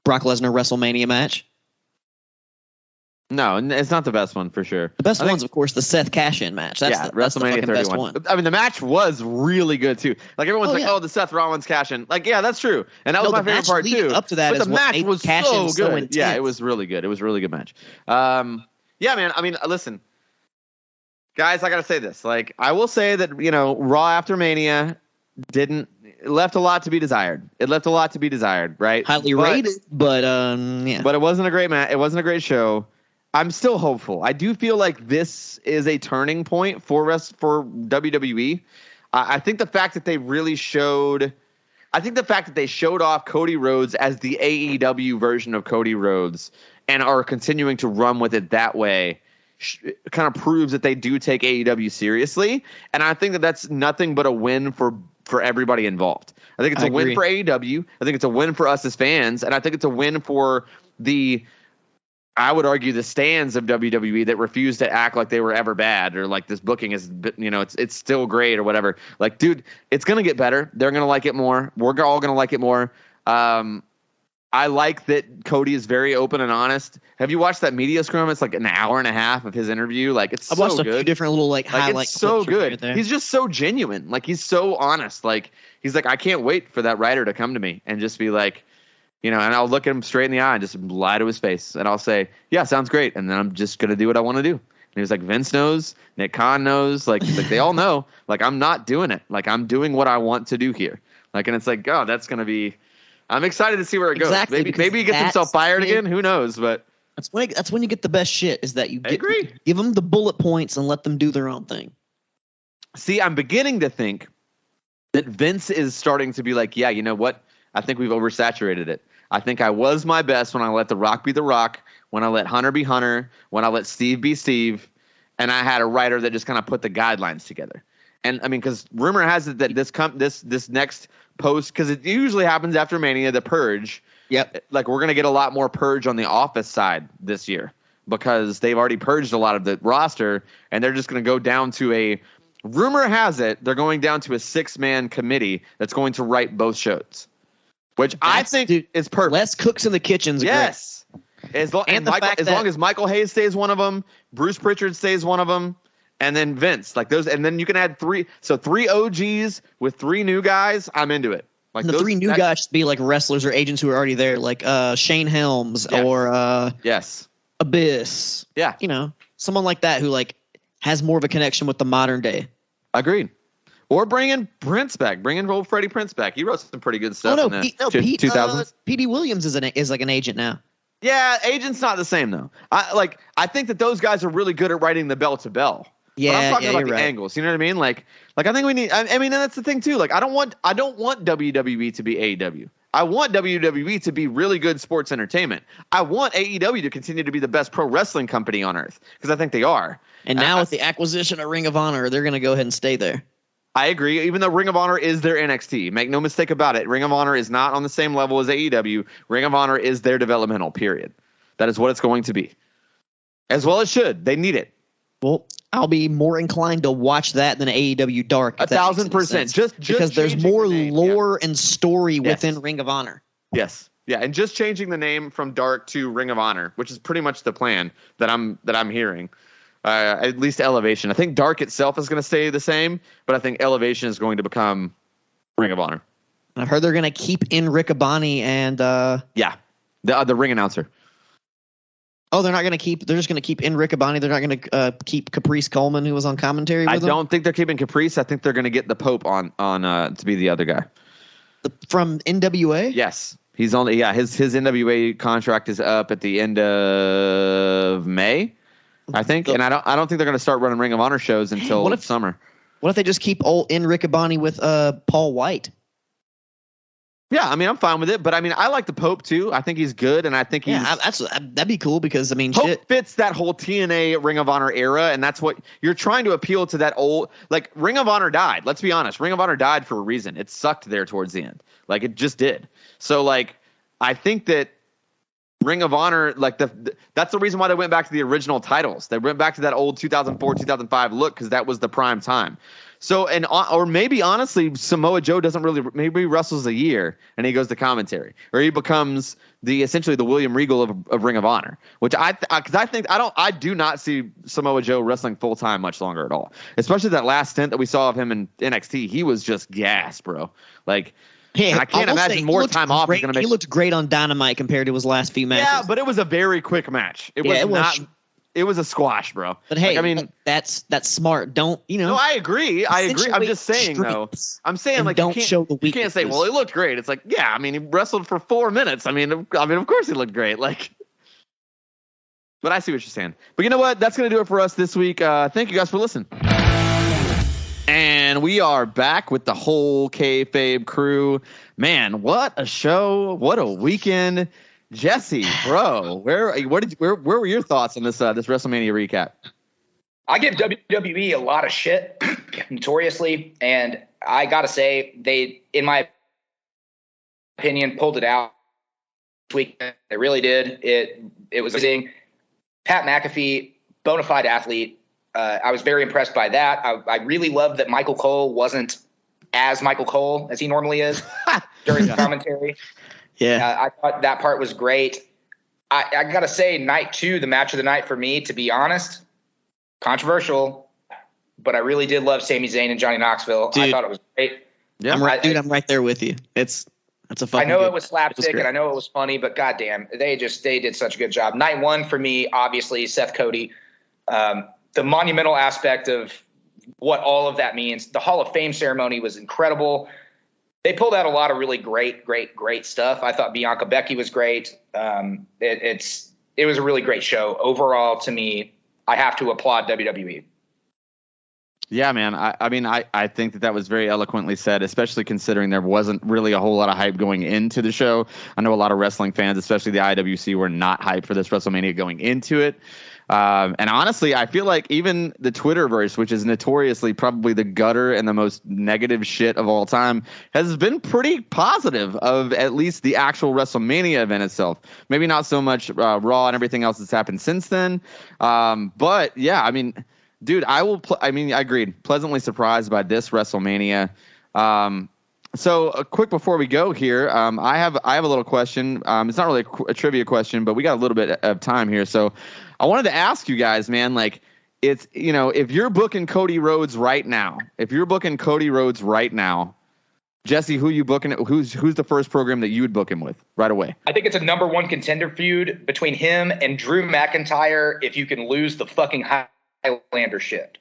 Lesnar WrestleMania match. No, it's not the best one for sure. The best one's, of course, the Seth cash-in match. That's WrestleMania 31. Best one. I mean, the match was really good too. Like everyone's the Seth Rollins cash-in. Like, yeah, that's true, and that was my favorite part too. Up to that, but the match was so good. Yeah, it was really good. It was a really good match. Yeah, man. I mean, listen, guys, I gotta say this. Like, I will say that Raw after Mania left a lot to be desired. It left a lot to be desired, right? Highly rated, but yeah. But it wasn't a great match. It wasn't a great show. I'm still hopeful. I do feel like this is a turning point for WWE. I think the fact that they really showed off Cody Rhodes as the AEW version of Cody Rhodes and are continuing to run with it that way kind of proves that they do take AEW seriously. And I think that that's nothing but a win for everybody involved. I think it's a win for AEW. I think it's a win for us as fans. And I think it's a win for I would argue the stands of WWE that refuse to act like they were ever bad or like this booking is, it's still great or whatever. Like, dude, it's going to get better. They're going to like it more. We're all going to like it more. I like that Cody is very open and honest. Have you watched that media scrum? It's like an hour and a half of his interview. Like, it's so good. I've watched a few different little highlight. It's so good. He's just so genuine. Like, he's so honest. Like, he's like, I can't wait for that writer to come to me and just be like, and I'll look at him straight in the eye and just lie to his face. And I'll say, yeah, sounds great. And then I'm just going to do what I want to do. And he was like, Vince knows, Nick Khan knows, like they all know, like, I'm not doing it. Like, I'm doing what I want to do here. Like, and it's like, oh, that's going to be, I'm excited to see where it goes. Exactly, maybe he gets himself fired again. Who knows? But that's when you get the best shit is that you give them the bullet points and let them do their own thing. See, I'm beginning to think that Vince is starting to be like, yeah, you know what? I think we've oversaturated it. I think I was my best when I let The Rock be The Rock, when I let Hunter be Hunter, when I let Steve be Steve, and I had a writer that just kind of put the guidelines together. And I mean, because rumor has it that this next post, because it usually happens after Mania, the purge. Yep. Like we're gonna get a lot more purge on the Office side this year because they've already purged a lot of the roster, and they're just gonna go down to a. Rumor has it they're going down to a 6-man committee that's going to write both shows, which I think is perfect. Less cooks in the kitchens. Yes. As long as Michael Hayes stays one of them, Bruce Pritchard stays one of them, and then Vince, like those, and then you can add 3 OGs with 3 new guys. I'm into it. Like the 3 new guys should be like wrestlers or agents who are already there, like Shane Helms or Abyss. Yeah, someone like that who like has more of a connection with the modern day. Agreed. Or bringing Prince back, bringing old Freddie Prince back. He wrote some pretty good stuff. In the 2000s. P.D. Williams is like an agent now. Yeah, agent's not the same though. I think that those guys are really good at writing the bell to bell. Yeah, but I'm talking about the right. angles. You know what I mean? Like I think we need. I mean, that's the thing too. Like I don't want WWE to be AEW. I want WWE to be really good sports entertainment. I want AEW to continue to be the best pro wrestling company on earth because I think they are. And now with the acquisition of Ring of Honor, they're going to go ahead and stay there. I agree. Even though Ring of Honor is their NXT, make no mistake about it. Ring of Honor is not on the same level as AEW. Ring of Honor is their developmental period. That is what it's going to be. As well as should. They need it. Well, I'll be more inclined to watch that than AEW Dark. 1,000%. Just because there's more lore and story within Ring of Honor. Yes. Yeah, and just changing the name from Dark to Ring of Honor, which is pretty much the plan that I'm hearing. At least Elevation. I think Dark itself is going to stay the same, but I think Elevation is going to become Ring of Honor. I've heard they're going to keep in Riccaboni and the ring announcer. Oh, they're not going to keep. They're just going to keep in Riccaboni. They're not going to keep Caprice Coleman, who was on commentary with them? I don't think they're keeping Caprice. I think they're going to get the Pope on to be the other guy. From NWA? Yes. He's on his NWA contract is up at the end of May, I think. And I don't think they're going to start running Ring of Honor shows until summer. What if they just keep old in Riccaboni with Paul White? Yeah, I mean, I'm fine with it, but I mean, I like the Pope too. I think he's good, and I think that'd be cool because I mean, Pope fits that whole TNA Ring of Honor era, and that's what you're trying to appeal to. That old Ring of Honor died. Let's be honest, Ring of Honor died for a reason. It sucked there towards the end, like it just did. So I think that Ring of Honor, that's the reason why they went back to the original titles. They went back to that old 2004, 2005 look because that was the prime time. So, or maybe honestly, Samoa Joe maybe he wrestles a year and he goes to commentary, or he becomes essentially the William Regal of Ring of Honor, which I do not see Samoa Joe wrestling full time much longer at all. Especially that last stint that we saw of him in NXT, he was just gas, bro. I can't imagine more time off he's going to make. He looked great on Dynamite compared to his last few matches. Yeah, but it was a very quick match. It was a squash, bro. But hey, that's smart. Don't No, I agree. I'm just saying though. I'm saying don't show the weaknesses. You can't say, well, he looked great. It's like, yeah, I mean, he wrestled for 4 minutes. I mean, of course he looked great. But I see what you're saying. But you know what? That's gonna do it for us this week. Thank you guys for listening. And we are back with the whole kayfabe crew. Man, what a show! What a weekend. Jesse, bro, where were your thoughts on this WrestleMania recap? I give WWE a lot of shit, notoriously, and I gotta say they, in my opinion, pulled it out this week. They really did. It was amazing. Pat McAfee, bona fide athlete. I was very impressed by that. I really loved that Michael Cole wasn't as Michael Cole as he normally is during the commentary. Yeah, I thought that part was great. I got to say, night 2, the match of the night for me, to be honest, controversial, but I really did love Sami Zayn and Johnny Knoxville. Dude, I thought it was great. Yeah, I'm right there with you. It's a fucking. I know it was slapstick and I know it was funny, but goddamn, they did such a good job. Night 1 for me, obviously, Seth Cody. The monumental aspect of what all of that means. The Hall of Fame ceremony was incredible. They pulled out a lot of really great stuff. I thought Bianca Becky was great. It was a really great show. Overall, to me, I have to applaud WWE. Yeah, man. I think that was very eloquently said, especially considering there wasn't really a whole lot of hype going into the show. I know a lot of wrestling fans, especially the IWC, were not hyped for this WrestleMania going into it. And honestly, I feel like even the Twitterverse, which is notoriously probably the gutter and the most negative shit of all time, has been pretty positive of at least the actual WrestleMania event itself. Maybe not so much Raw and everything else that's happened since then. But yeah, I mean, dude, I agreed. Pleasantly surprised by this WrestleMania. So quick before we go here, I have a little question. It's not really a trivia question, but we got a little bit of time here. So I wanted to ask you guys, man, like it's, if you're booking Cody Rhodes right now, Jesse, who you booking? Who's the first program that you would book him with right away? I think it's a number one contender feud between him and Drew McIntyre. If you can lose the fucking Highlander shit.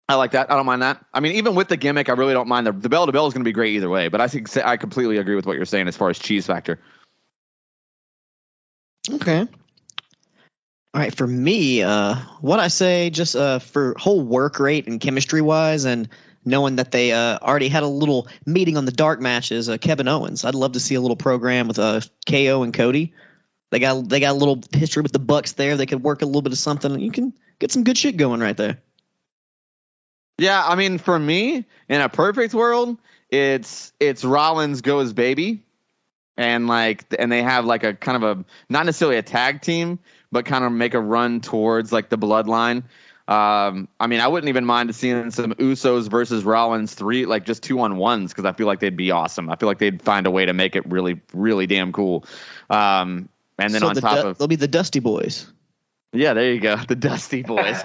I like that. I don't mind that. I mean, even with the gimmick, I really don't mind. The bell to bell is going to be great either way. But I think I completely agree with what you're saying as far as cheese factor. Okay. All right. For me, what I say, just for whole work rate and chemistry wise, and knowing that they already had a little meeting on the dark matches, Kevin Owens. I'd love to see a little program with KO and Cody. They got a little history with the Bucks there. They could work a little bit of something. You can get some good shit going right there. Yeah, I mean, for me, in a perfect world, it's Rollins goes baby, and they have like a kind of a, not necessarily a tag team, but kind of make a run towards like the bloodline. I mean, I wouldn't even mind seeing some Usos versus Rollins 3, like just 2-on-1s, because I feel like they'd be awesome. I feel like they'd find a way to make it really, really damn cool. And then so they'll be the Dusty Boys. Yeah, there you go. The Dusty Boys.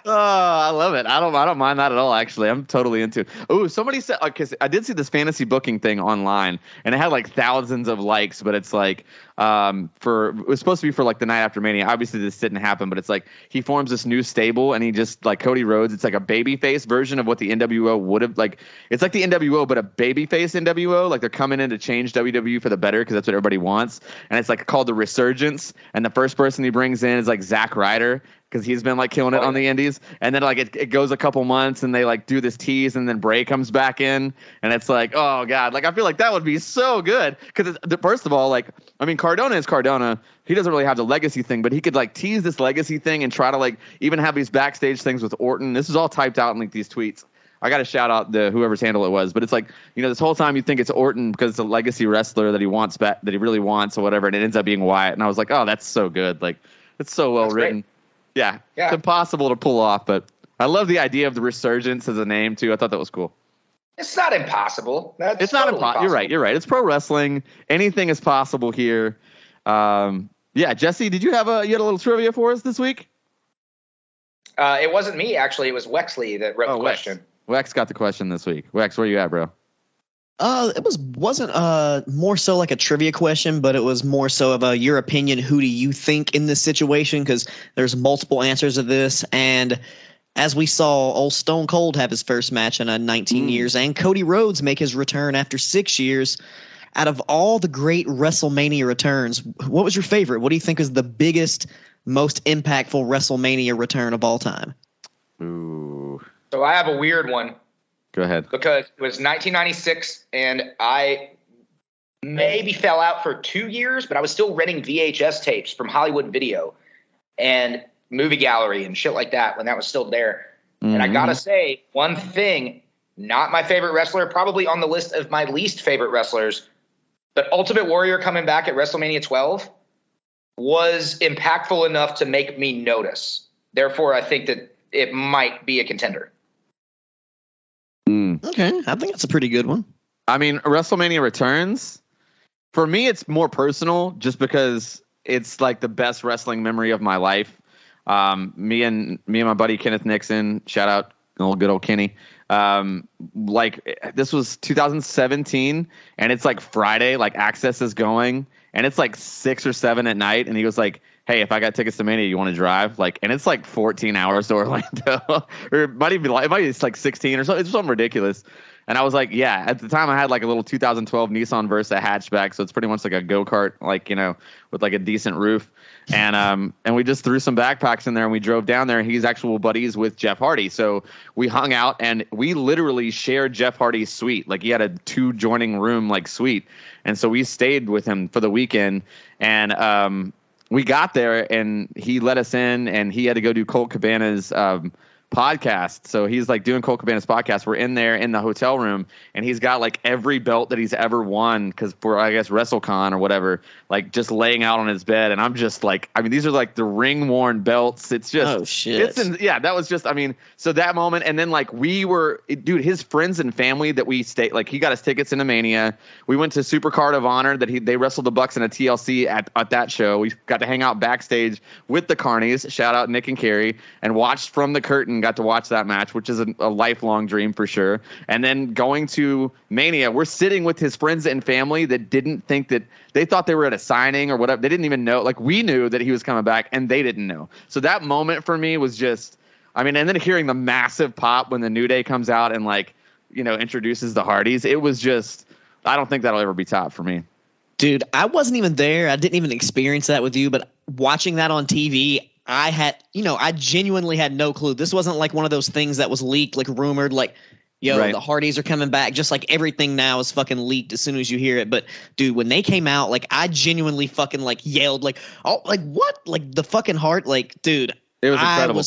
Oh, I love it. I don't mind that at all, actually. I'm totally into it. Oh, somebody said, because I did see this fantasy booking thing online, and it had like thousands of likes, but it's like, it was supposed to be for like the night after Mania. Obviously, this didn't happen, but it's like he forms this new stable, and he just, like Cody Rhodes, it's like a babyface version of what the NWO would have, like, it's like the NWO, but a babyface NWO. Like they're coming in to change WWE for the better because that's what everybody wants. And it's like called the Resurgence, and the first person he brings in is like Zack Ryder, because he's been like killing it on the indies. And then like it goes a couple months and they like do this tease, and then Bray comes back in, and it's like, oh God, like I feel like that would be so good. Because first of all, like, I mean, Cardona is Cardona. He doesn't really have the legacy thing, but he could like tease this legacy thing and try to like even have these backstage things with Orton. This is all typed out in like these tweets. I got to shout out whoever's handle it was, but it's like, this whole time you think it's Orton because it's a legacy wrestler that he wants back, that he really wants or whatever. And it ends up being Wyatt. And I was like, oh, that's so good. Like, it's so well written. Great. Yeah, it's impossible to pull off, but I love the idea of the Resurgence as a name too. I thought that was cool. It's not impossible. It's not impossible. You're right. It's pro wrestling. Anything is possible here. Yeah, Jesse, did you had a little trivia for us this week? It wasn't me, actually. It was Wexley that wrote the question. Wex got the question this week. Wex, where you at, bro? It wasn't more so like a trivia question, but it was more so of your opinion. Who do you think in this situation? Because there's multiple answers of this, and as we saw, old Stone Cold have his first match in 19 years, and Cody Rhodes make his return after 6 years. Out of all the great WrestleMania returns, what was your favorite? What do you think is the biggest, most impactful WrestleMania return of all time? Ooh. So I have a weird one. Go ahead. Because it was 1996, and I maybe fell out for 2 years, but I was still renting VHS tapes from Hollywood Video and Movie Gallery and shit like that when that was still there. Mm-hmm. And I got to say, one thing, not my favorite wrestler, probably on the list of my least favorite wrestlers, but Ultimate Warrior coming back at WrestleMania 12 was impactful enough to make me notice. Therefore, I think that it might be a contender. Okay, I think that's a pretty good one. I mean, WrestleMania Returns, for me, it's more personal just because it's like the best wrestling memory of my life. Me and my buddy Kenneth Nixon, shout out good old Kenny. Like this was 2017, and it's like Friday, like Access is going, and it's like 6 or 7 at night, and he was like, hey, if I got tickets to Mania, you want to drive? Like, and it's like 14 hours to Orlando, or it might be like 16 or something. It's something ridiculous. And I was like, yeah. At the time, I had like a little 2012 Nissan Versa hatchback, so it's pretty much like a go-kart, like, with like a decent roof. And we just threw some backpacks in there, and we drove down there. And he's actual buddies with Jeff Hardy, so we hung out, and we literally shared Jeff Hardy's suite. Like, he had a 2 joining room like suite, and so we stayed with him for the weekend. And we got there and he let us in, and he had to go do Colt Cabana's podcast. So he's like doing Colt Cabana's podcast. We're in there in the hotel room, and he's got like every belt that he's ever won, because for, I guess, WrestleCon or whatever, like just laying out on his bed. And I'm just like, I mean, these are like the ring worn belts. It's just, oh shit. That was just, I mean, so that moment. And then like his friends and family that we stayed, like he got us tickets into Mania. We went to Supercard of Honor they wrestled the Bucks in a TLC at that show. We got to hang out backstage with the Carnies, shout out Nick and Carrie, and watched from the curtain. Got to watch that match, which is a lifelong dream for sure. And then going to Mania, we're sitting with his friends and family that didn't think that, they thought they were at a signing or whatever. They didn't even know. Like, we knew that he was coming back and they didn't know. So that moment for me was just, I mean, and then hearing the massive pop when the New Day comes out and like, you know, introduces the Hardys, it was just, I don't think that'll ever be topped for me. Dude, I wasn't even there. I didn't even experience that with you, but watching that on TV, I genuinely had no clue. This wasn't like one of those things that was leaked, like rumored, like, yo, right, the Hardys are coming back. Just like everything now is fucking leaked as soon as you hear it. But dude, when they came out, like I genuinely fucking like yelled, like, oh, like what? Like the fucking heart, like, dude, it was incredible.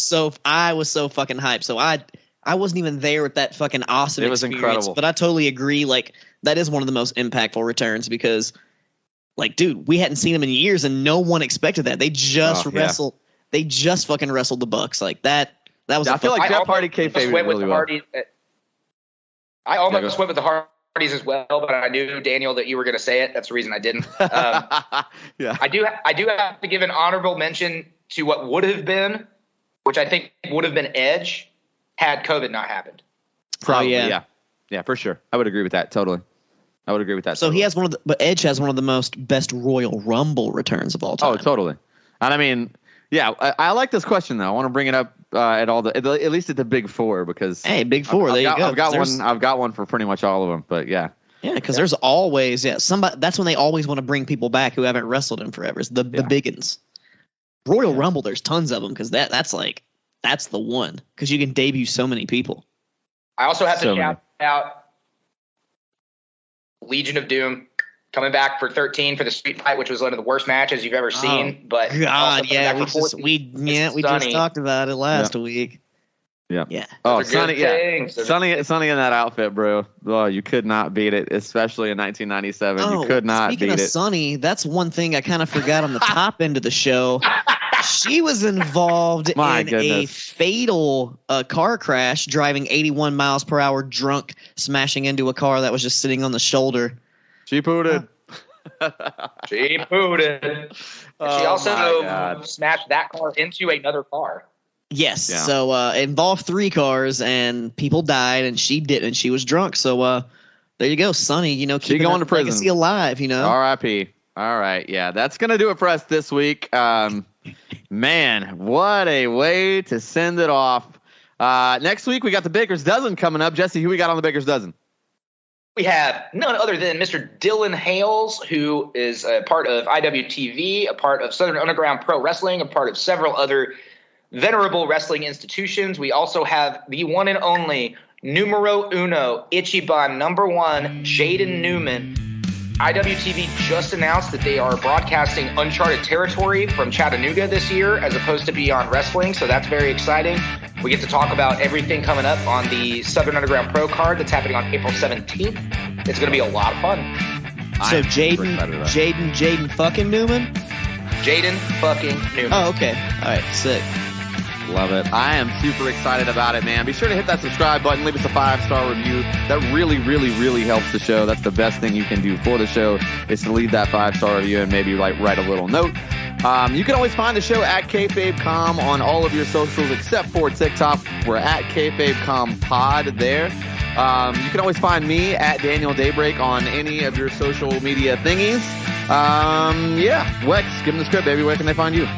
I was so fucking hyped. So I wasn't even there with that fucking awesome experience. It was incredible. But I totally agree. Like that is one of the most impactful returns because, like, dude, we hadn't seen them in years and no one expected that. They just wrestled. Yeah. They just fucking wrestled the Bucks like that. That was. I feel like Jeff Hardy kayfabe really well. I almost went with the Hardys as well, but I knew, Daniel, that you were going to say it. That's the reason I didn't. Yeah. I do have to give an honorable mention to what would have been, which I think would have been Edge had COVID not happened. Probably, yeah, for sure. I would agree with that totally. I would agree with that. So totally. He has but Edge has one of the most best Royal Rumble returns of all time. Oh, totally. And I mean, yeah, I like this question though. I want to bring it up at least at the Big Four because Big Four. There you go. I've got one for pretty much all of them. But yeah, because there's always somebody. That's when they always want to bring people back who haven't wrestled in forever. It's the biggins. Royal Rumble. There's tons of them because that's the one because you can debut so many people. I also have to shout out Legion of Doom. Coming back for 13 for the street fight, which was one of the worst matches you've ever seen. But God, we just talked about it last week. Yeah. Oh, Sonny, Sonny in that outfit, bro. Oh, you could not beat it, especially in 1997. You could not beat it. Speaking of Sonny, that's one thing I kind of forgot on the top end of the show. She was involved in a fatal car crash, driving 81 miles per hour drunk, smashing into a car that was just sitting on the shoulder. She pooted. She pooted. She also smashed that car into another car. Yes. Yeah. So it involved 3 cars and people died and she didn't. She was drunk. So there you go, Sonny. Keep going to prison. Legacy alive. R.I.P. All right. Yeah, that's gonna do it for us this week. Man, what a way to send it off. Next week we got the Baker's Dozen coming up. Jesse, who we got on the Baker's Dozen? We have none other than Mr. Dylan Hales, who is a part of IWTV, a part of Southern Underground Pro Wrestling, a part of several other venerable wrestling institutions. We also have the one and only numero uno, Ichiban #1, Jaden Newman. IWTV just announced that they are broadcasting Uncharted Territory from Chattanooga this year as opposed to Beyond Wrestling, so that's very exciting. We get to talk about everything coming up on the Southern Underground Pro card that's happening on April 17th. It's going to be a lot of fun. So Jaden fucking Newman? Jaden fucking Newman. Oh, okay. All right, sick. Love it. I am super excited about it, man. Be sure to hit that subscribe button. Leave us a 5-star review. That really, really, really helps the show. That's the best thing you can do for the show is to leave that 5-star review and maybe write a little note. You can always find the show at KayfabeCom on all of your socials except for TikTok. We're at KayfabeComPod there. You can always find me at Daniel Daybreak on any of your social media thingies. Wex, give them the script, baby. Where can they find you?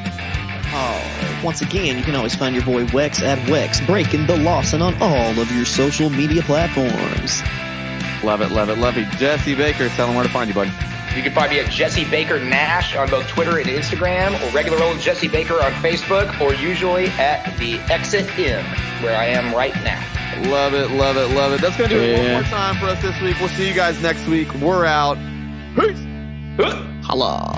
Once again, you can always find your boy Wex at Wex, breaking the Lawson on all of your social media platforms. Love it, love it, love it. Jesse Baker, tell them where to find you, buddy. You can find me at Jesse Baker Nash on both Twitter and Instagram, or regular old Jesse Baker on Facebook, or usually at the Exit Inn, where I am right now. Love it, love it, love it. That's going to do it one more time for us this week. We'll see you guys next week. We're out. Peace. Holla.